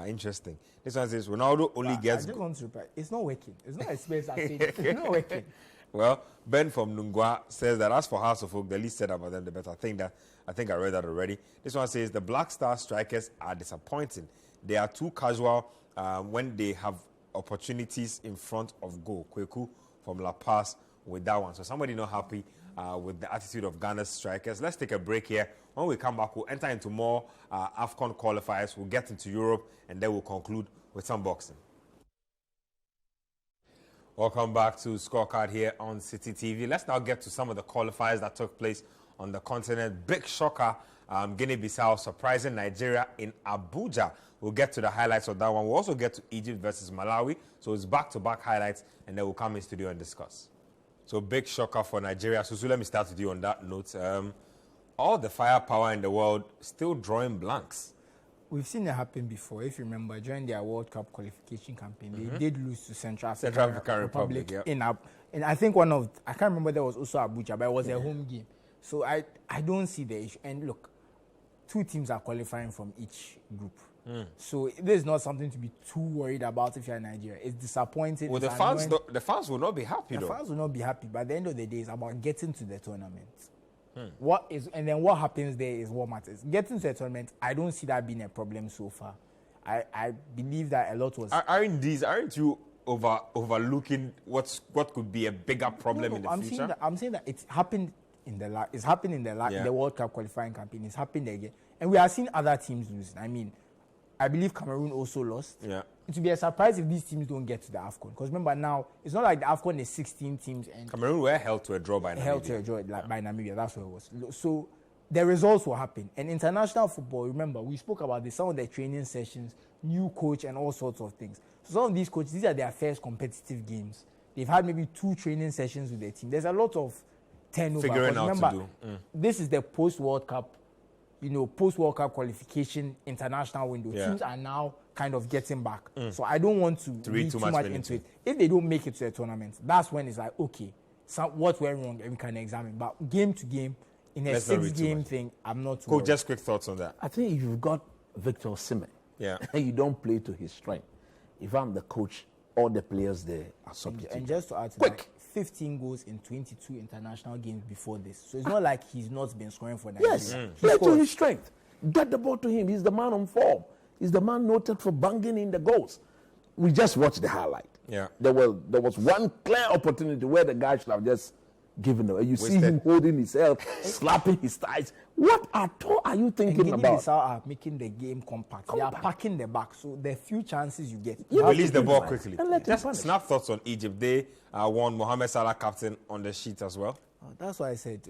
Interesting. This one says Ronaldo only gets... I just want to reply. It's not working. It's not a Spurs are saying it's not working. Well, Ben from Nungwa says that as for House of Folk, the least said about them, the better. I think I read that already. This one says the Black Star strikers are disappointing. They are too casual when they have opportunities in front of goal. Kweku from La Paz with that one. So somebody not happy with the attitude of Ghana's strikers. Let's take a break here. When we come back, we'll enter into more AFCON qualifiers. We'll get into Europe, and then we'll conclude with some boxing. Welcome back to Scorecard here on Citi TV. Let's now get to some of the qualifiers that took place on the continent. Big shocker, Guinea Bissau surprising Nigeria in Abuja. We'll get to the highlights of that one. We'll also get to Egypt versus Malawi. So it's back-to-back highlights, and then we'll come in studio and discuss. So big shocker for Nigeria. So let me start with you on that note. All the firepower in the world still drawing blanks. We've seen it happen before. If you remember, during their World Cup qualification campaign, they did lose to Central African Republic. Yep. And I think I can't remember, there was also Abuja, but it was a home game. So I don't see the issue. And look, 2 teams are qualifying from each group. So this is not something to be too worried about if you're in Nigeria. It's disappointing. Well, it's the fans will not be happy, the though. fans will not be happy. But at the end of the day, it's about getting to the tournament. What happens there is what matters. Getting to the tournament, I don't see that being a problem so far. I believe that a lot was. Aren't you overlooking what could be a bigger problem in the future? I'm saying that it's happened in the World Cup qualifying campaign. It's happened again, and we are seeing other teams losing. I mean, I believe Cameroon also lost. Yeah. It would be a surprise if these teams don't get to the AFCON. Because remember now, it's not like the AFCON is 16 teams and Cameroon were held to a draw by Namibia. Held to a draw by Namibia. That's what it was. So the results will happen. And international football, remember, we spoke about this, some of the training sessions, new coach and all sorts of things. So some of these coaches, these are their first competitive games. They've had maybe 2 training sessions with their team. There's a lot of turnover. Figuring out remember, to do. This is the post-World Cup, post-World Cup qualification international window. Yeah. Teams are now kind of getting back. So I don't want to read too much into it. If they don't make it to the tournament, that's when it's like, okay, what went wrong and we can examine. But game to game, in a 6-game thing, I'm not too worried. Just quick thoughts on that. I think if you've got Victor Osimhen, and you don't play to his strength, if I'm the coach, all the players there are subject. And just to add to that, 15 goals in 22 international games before this. So it's not like he's not been scoring for Nigeria. Yes, play to his strength. Get the ball to him. He's the man on form. He's the man noted for banging in the goals. We just watched the highlight. Yeah. There was one clear opportunity where the guy should have just given it. You see him holding his head, slapping his thighs. What at all are you thinking about? Guinea Bissau are making the game compact. They are packing the back. So the few chances you get, you release the ball quickly. Just snap thoughts on Egypt. They won Mohamed Salah captain on the sheet as well. That's why I said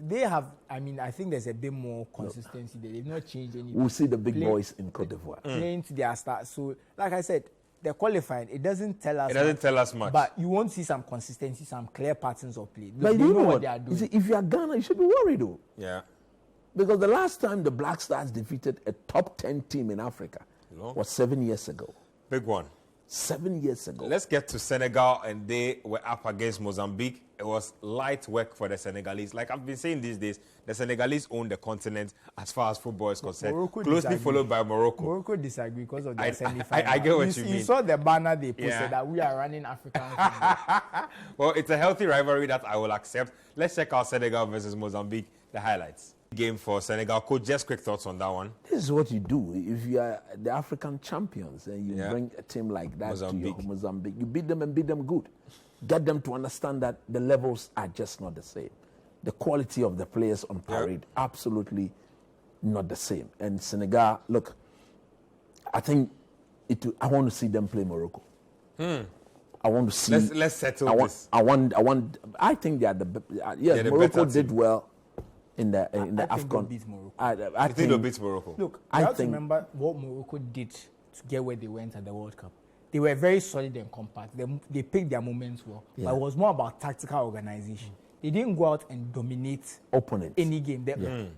they have. I mean, I think there's a bit more consistency there. They've not changed anything. We'll see the big boys in Cote d'Ivoire playing to their start. So, like I said, the qualifying, it doesn't tell us. It doesn't tell us much. But you won't see some consistency, some clear patterns of play. But you know what they are doing. See, if you are Ghana, you should be worried, though. Yeah. Because the last time the Black Stars defeated a top 10 team in Africa was 7 years ago. Big one. 7 years ago. Let's get to Senegal, and they were up against Mozambique. It was light work for the Senegalese. Like I've been saying these days, the Senegalese own the continent as far as football is concerned. Closely followed by Morocco. Morocco disagree because of their semi-final. I get what you mean. You saw the banner they posted that we are running African football. Well, it's a healthy rivalry that I will accept. Let's check out Senegal versus Mozambique, the highlights. Game for Senegal. Coach, just quick thoughts on that one. This is what you do. If you are the African champions and you bring a team like that to your Mozambique, you beat them and beat them good. Get them to understand that the levels are just not the same. The quality of the players on parade, absolutely not the same. And Senegal, look, I think I want to see them play Morocco. I want to see. Let's settle this. I think they are Morocco did well in the AFCON. I think they'll beat Morocco. Look, I have to remember what Morocco did to get where they went at the World Cup. They were very solid and compact. They picked their moments well. But it was more about tactical organization. They didn't go out and dominate opponents any game.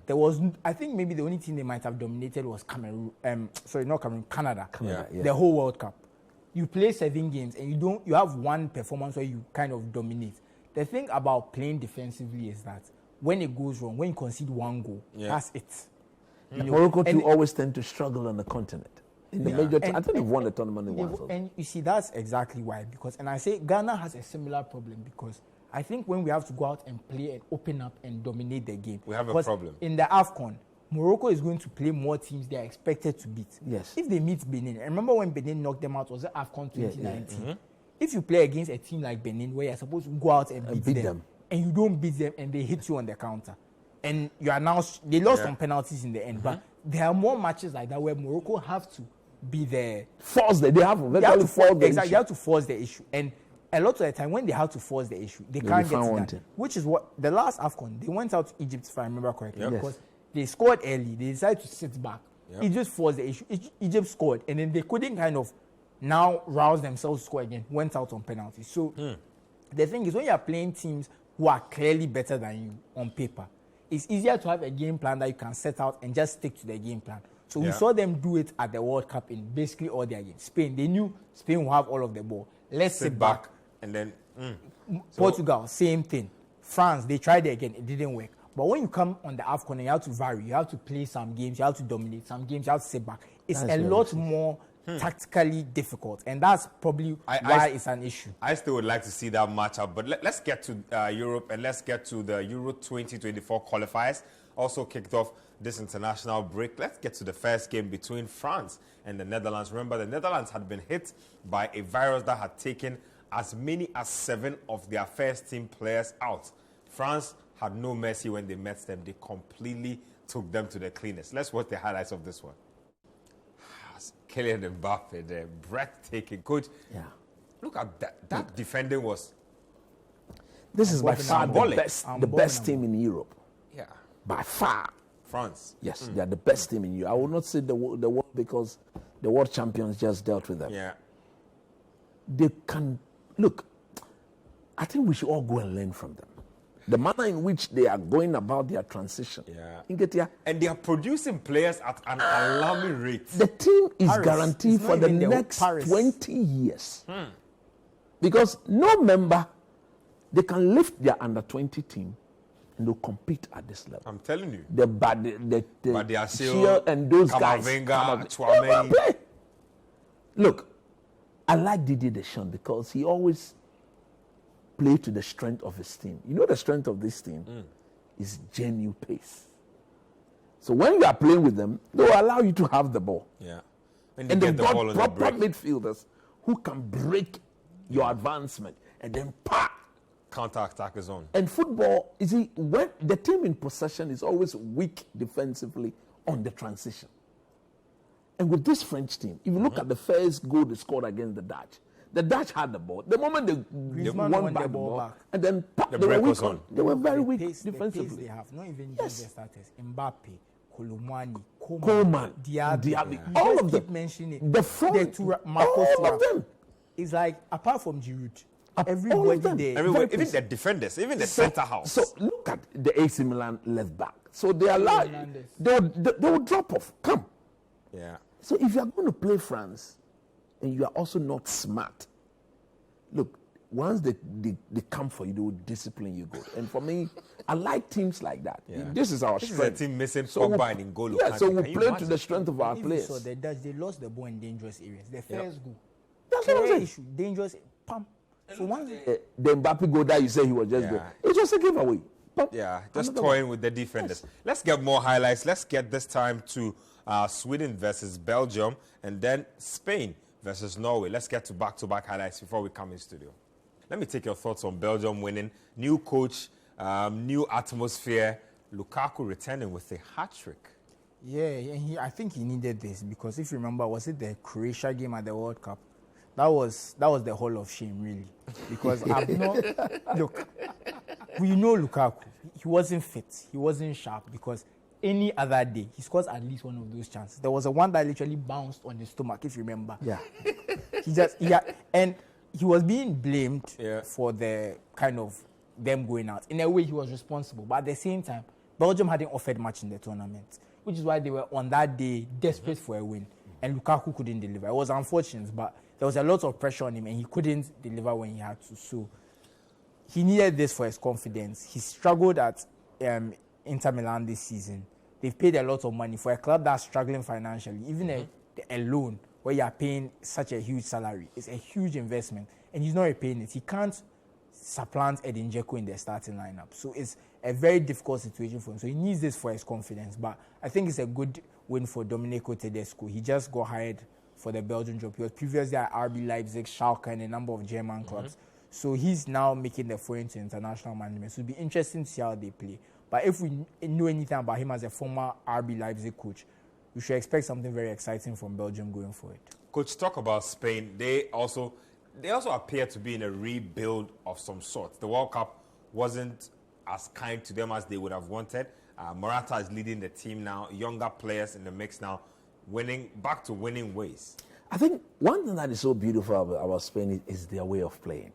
There was, I think maybe the only team they might have dominated was Cameroon. Canada. The whole World Cup. You play 7 games and you have one performance where you kind of dominate. The thing about playing defensively is that when it goes wrong, when you concede 1 goal, that's it. Morocco too always tend to struggle on the continent. In the major, I think they've won the tournament once. And you see, that's exactly why. And I say Ghana has a similar problem because I think when we have to go out and play and open up and dominate the game, we have a problem. In the AFCON, Morocco is going to play more teams they are expected to beat. Yes. If they meet Benin, and remember when Benin knocked them out, was it AFCON 2019? If you play against a team like Benin where you're supposed to go out and beat them, and you don't beat them and they hit you on the counter, and you are now, they lost on penalties in the end, but there are more matches like that where Morocco have to be there. They have to force the issue. And a lot of the time when they have to force the issue, they can't get to that. Which is what the last AFCON, they went out to Egypt, if I remember correctly, because they scored early. They decided to sit back. Egypt forced the issue. Egypt scored, and then they couldn't kind of now rouse themselves to score again. Went out on penalties. So the thing is, when you are playing teams who are clearly better than you on paper, it's easier to have a game plan that you can set out and just stick to the game plan. So we saw them do it at the World Cup in basically all their games. Spain, they knew Spain will have all of the ball. Let's sit back. And then Portugal, same thing. France, they tried it again. It didn't work. But when you come on the AFCON and you have to vary, you have to play some games, you have to dominate some games, you have to sit back. it's a lot more tactically difficult, and that's probably why it's an issue. I still would like to see that matchup, but let's get to Europe, and let's get to the Euro 2024 qualifiers. Also kicked off this international break. Let's get to the first game between France and the Netherlands. Remember, the Netherlands had been hit by a virus that had taken as many as 7 of their first team players out. France had no mercy when they met them. They completely took them to the cleaners. Let's watch the highlights of this one. Kylian Mbappe, the breathtaking coach. Yeah. Look at that. That defending was... This is by far the best team in Europe. Yeah. By far. France. Yes, they are the best team in Europe. I will not say the world because the world champions just dealt with them. Yeah. They can... Look, I think we should all go and learn from them. The manner in which they are going about their transition. Yeah. And they are producing players at an alarming rate. The team is guaranteed for the next 20 years. Because no member, they can lift their under-20 team and they'll compete at this level. I'm telling you. But they are still and those guys. Chouameni. Look, I like Didier Deschamps because he always play to the strength of his team. You know the strength of this team is genuine pace. So when you are playing with them, they will allow you to have the ball. Yeah. And they've got proper midfielders who can break your advancement and then counter-attack is on. And football, you see, when the team in possession is always weak defensively on the transition. And with this French team, if you look at the first goal they scored against the Dutch had the ball. The moment they won back the ball, and then they were weak on. They were very weak defensively. The pace they have, not even just the starters. Mbappe, Kolomani, Coman, Diaby. All of them. Keep mentioning it. The front, all of them. It's like, apart from Giroud, everybody there. Even the defenders, even the centre house. So look at the AC Milan left back. So they allow, they will drop off. Come. Yeah. So if you are going to play France, and you are also not smart, look, once they come for you, they will discipline you good. And for me, I like teams like that. Yeah. This is our strength. This is a team missing Pogba and Angola. Yeah, so we play to the strength of our players. So the Dutch, they lost the ball in dangerous areas. The first goal. That's what I'm saying. Issue, dangerous, pam. So once the Mbappe goal that you say he was just good. It was just a giveaway. Pam. Yeah, just toying with the defenders. Yes. Let's get more highlights. Let's get this time to Sweden versus Belgium and then Spain versus Norway. Let's get to back-to-back highlights before we come in studio. Let me take your thoughts on Belgium winning. New coach, new atmosphere. Lukaku returning with a hat-trick. Yeah, and I think he needed this because if you remember, was it the Croatia game at the World Cup? That was the Hall of Shame, really. Because look, we know Lukaku. He wasn't fit. He wasn't sharp because any other day, he scores at least one of those chances. There was a one that literally bounced on his stomach, if you remember. Yeah. And he was being blamed for the kind of them going out. In a way, he was responsible. But at the same time, Belgium hadn't offered much in the tournament, which is why they were on that day desperate for a win. And Lukaku couldn't deliver. It was unfortunate, but there was a lot of pressure on him, and he couldn't deliver when he had to. So he needed this for his confidence. He struggled at Inter Milan this season. They've paid a lot of money for a club that's struggling financially. Even a loan where you are paying such a huge salary is a huge investment, and he's not repaying it. He can't supplant Edin Dzeko in the starting lineup. So it's a very difficult situation for him. So he needs this for his confidence. But I think it's a good win for Domenico Tedesco. He just got hired for the Belgian job. He was previously at RB Leipzig, Schalke, and a number of German clubs. So he's now making the foray into international management. So it'll be interesting to see how they play. But if we know anything about him as a former RB Leipzig coach, we should expect something very exciting from Belgium going forward. Coach, talk about Spain. They also appear to be in a rebuild of some sort. The World Cup wasn't as kind to them as they would have wanted. Morata is leading the team now. Younger players in the mix now, back to winning ways. I think one thing that is so beautiful about Spain is their way of playing,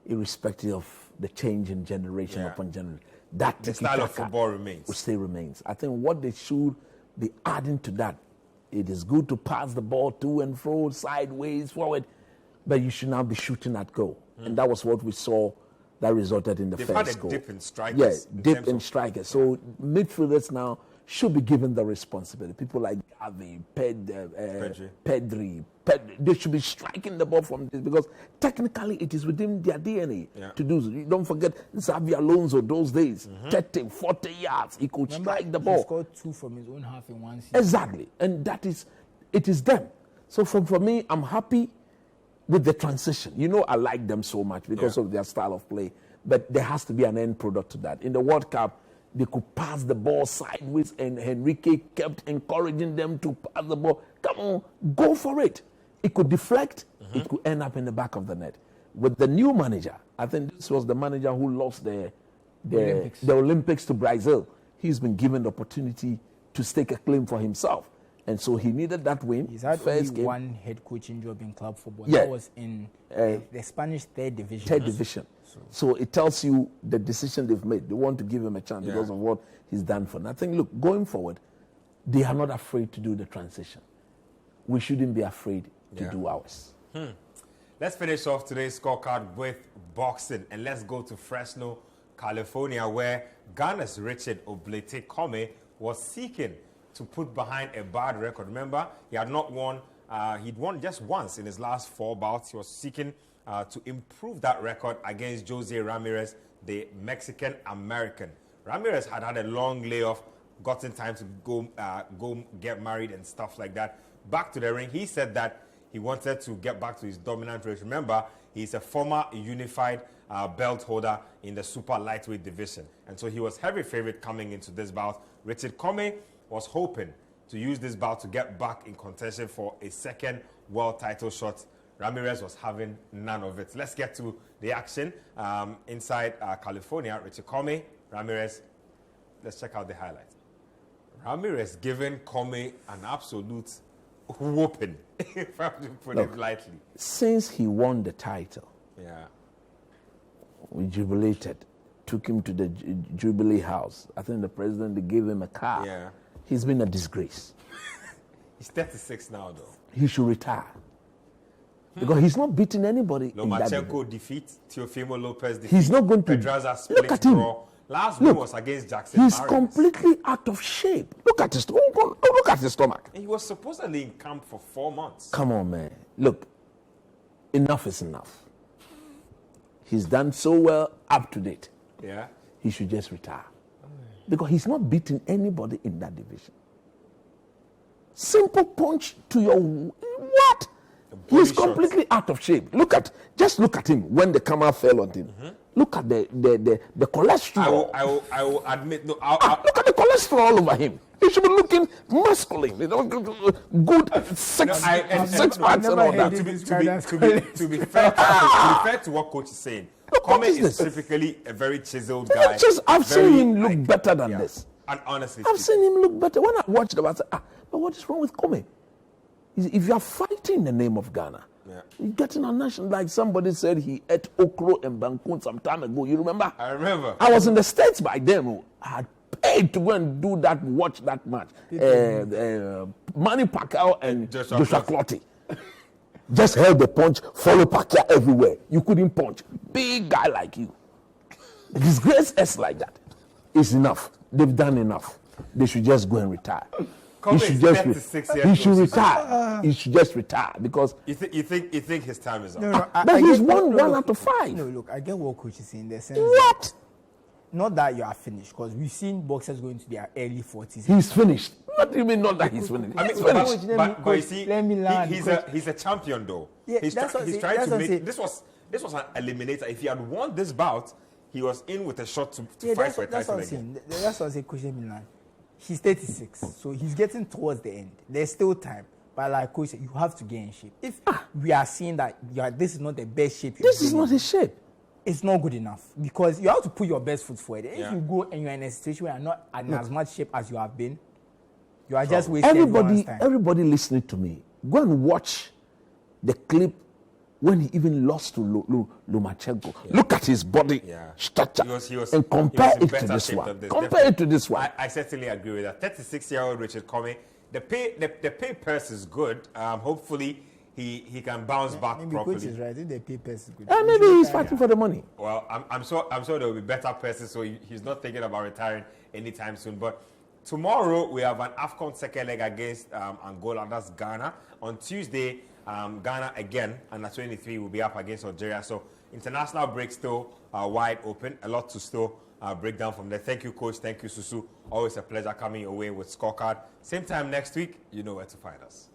irrespective of the change in generation upon generation. That the style of football remains. I think what they should be adding to that, it is good to pass the ball to and fro, sideways, forward, but you should now be shooting at goal. And that was what we saw that resulted in the first goal. They've had a dip in strikers. Yeah, dip in strikers. So midfielders now should be given the responsibility. People like Gavi, Pedri, they should be striking the ball from this because technically it is within their DNA to do so. You don't forget Xavi Alonso those days, 30, 40 yards, he could strike the ball. He scored 2 from his own half in one season. Exactly, and it is them. So for me, I'm happy with the transition. You know, I like them so much because of their style of play, but there has to be an end product to that. In the World Cup, they could pass the ball sideways, and Enrique kept encouraging them to pass the ball. Come on, go for it. It could deflect. It could end up in the back of the net. With the new manager, I think this was the manager who lost the Olympics to Brazil. He's been given the opportunity to stake a claim for himself. And so he needed that win. He's had only one head coaching job in club football. That was in the Spanish third division. Third division. So it tells you the decision they've made. They want to give him a chance because of what he's done for them. I think, look, going forward, they are not afraid to do the transition. We shouldn't be afraid to do ours. Let's finish off today's scorecard with boxing. And let's go to Fresno, California, where Ghana's Richard Obletekome was seeking to put behind a bad record. Remember, he had not won. He'd won just once in his last 4 bouts. He was seeking to improve that record against Jose Ramirez, the Mexican-American. Ramirez had a long layoff, gotten time to go get married and stuff like that. Back to the ring, he said that he wanted to get back to his dominant race. Remember, he's a former unified belt holder in the super lightweight division. And so he was heavy favorite coming into this bout. Richard Comey was hoping to use this bout to get back in contention for a second world title shot. Ramirez was having none of it. Let's get to the action inside California. Richard Comey, Ramirez. Let's check out the highlights. Ramirez giving Comey an absolute whooping, if I have to put it lightly. Since he won the title, we jubilated, took him to the Jubilee House. I think the president gave him a car. Yeah. He's been a disgrace. He's 36 now, though. He should retire. Because he's not beating anybody. Lomachenko defeat, Teofimo Lopez defeat. He's not going to. Pedraza split draw. Last one was against Jackson He's Marius. completely out of shape. Look at his stomach. And he was supposedly in camp for 4 months. Come on, man. Look, enough is enough. He's done so well, up to date. Yeah. He should just retire. Because he's not beating anybody in that division. Simple punch to your... What? He's completely out of shape. Just look at him when the camera fell on him. Look at the cholesterol. I will admit, no. Look at the cholesterol all over him. He should be looking masculine. Good six packs and all that. To be fair to what coach is saying, Comey is typically a very chiseled guy. I've seen him look better than this. And honestly, I've seen him look better. When I watched him, I said, but what is wrong with Comey? If you are fighting in the name of Ghana, you're getting a national, like somebody said he ate okro and bankun some time ago. You remember? I remember. I was in the States by then. I had paid to go and watch that match. Manny Pacquiao and Joshua Clottey. Just held the punch, follow Pacquiao everywhere. You couldn't punch. Big guy like you. Disgrace us like that. It's enough. They've done enough. They should just go and retire. He should retire. He should just retire because you think his time is up. No, but he's won 1 out of 5. No, look, I get what coach is saying in the sense. What? Not that you are finished, because we've seen boxers going to their early 40s. He's finished. What do you mean not that he's finished? I mean, he's finished. But you see, he's a champion though. Yeah, he's trying to make this was an eliminator. If he had won this bout, he was in with a shot to fight for a title again. That's what I say, Coach Milan. He's 36, so he's getting towards the end. There's still time. But like Coach said, you have to get in shape. If we are seeing that this is not the best shape this is not his shape. It's not good enough. Because you have to put your best foot forward. If you go and you're in a situation where you're not in as much shape as you have been, you are just wasting everyone's time. Everybody listening to me, go and watch the clip when he even lost to Lomachenko. Look at his body structure and compare it to this one. Compare it to this one. I certainly agree with that. 36-year-old Richard Comey, the pay purse is good. Hopefully he can bounce back properly. Coach is right. The pay purse is good. Maybe he's fighting for the money. Well, I'm sure there will be better purses, so he's not thinking about retiring anytime soon. But Tomorrow, we have an AFCON second leg against Angola. That's Ghana. On Tuesday, Ghana again, under 23, will be up against Algeria. So, international break still wide open. A lot to still break down from there. Thank you, Coach. Thank you, Susu. Always a pleasure coming your way with Scorecard. Same time next week, you know where to find us.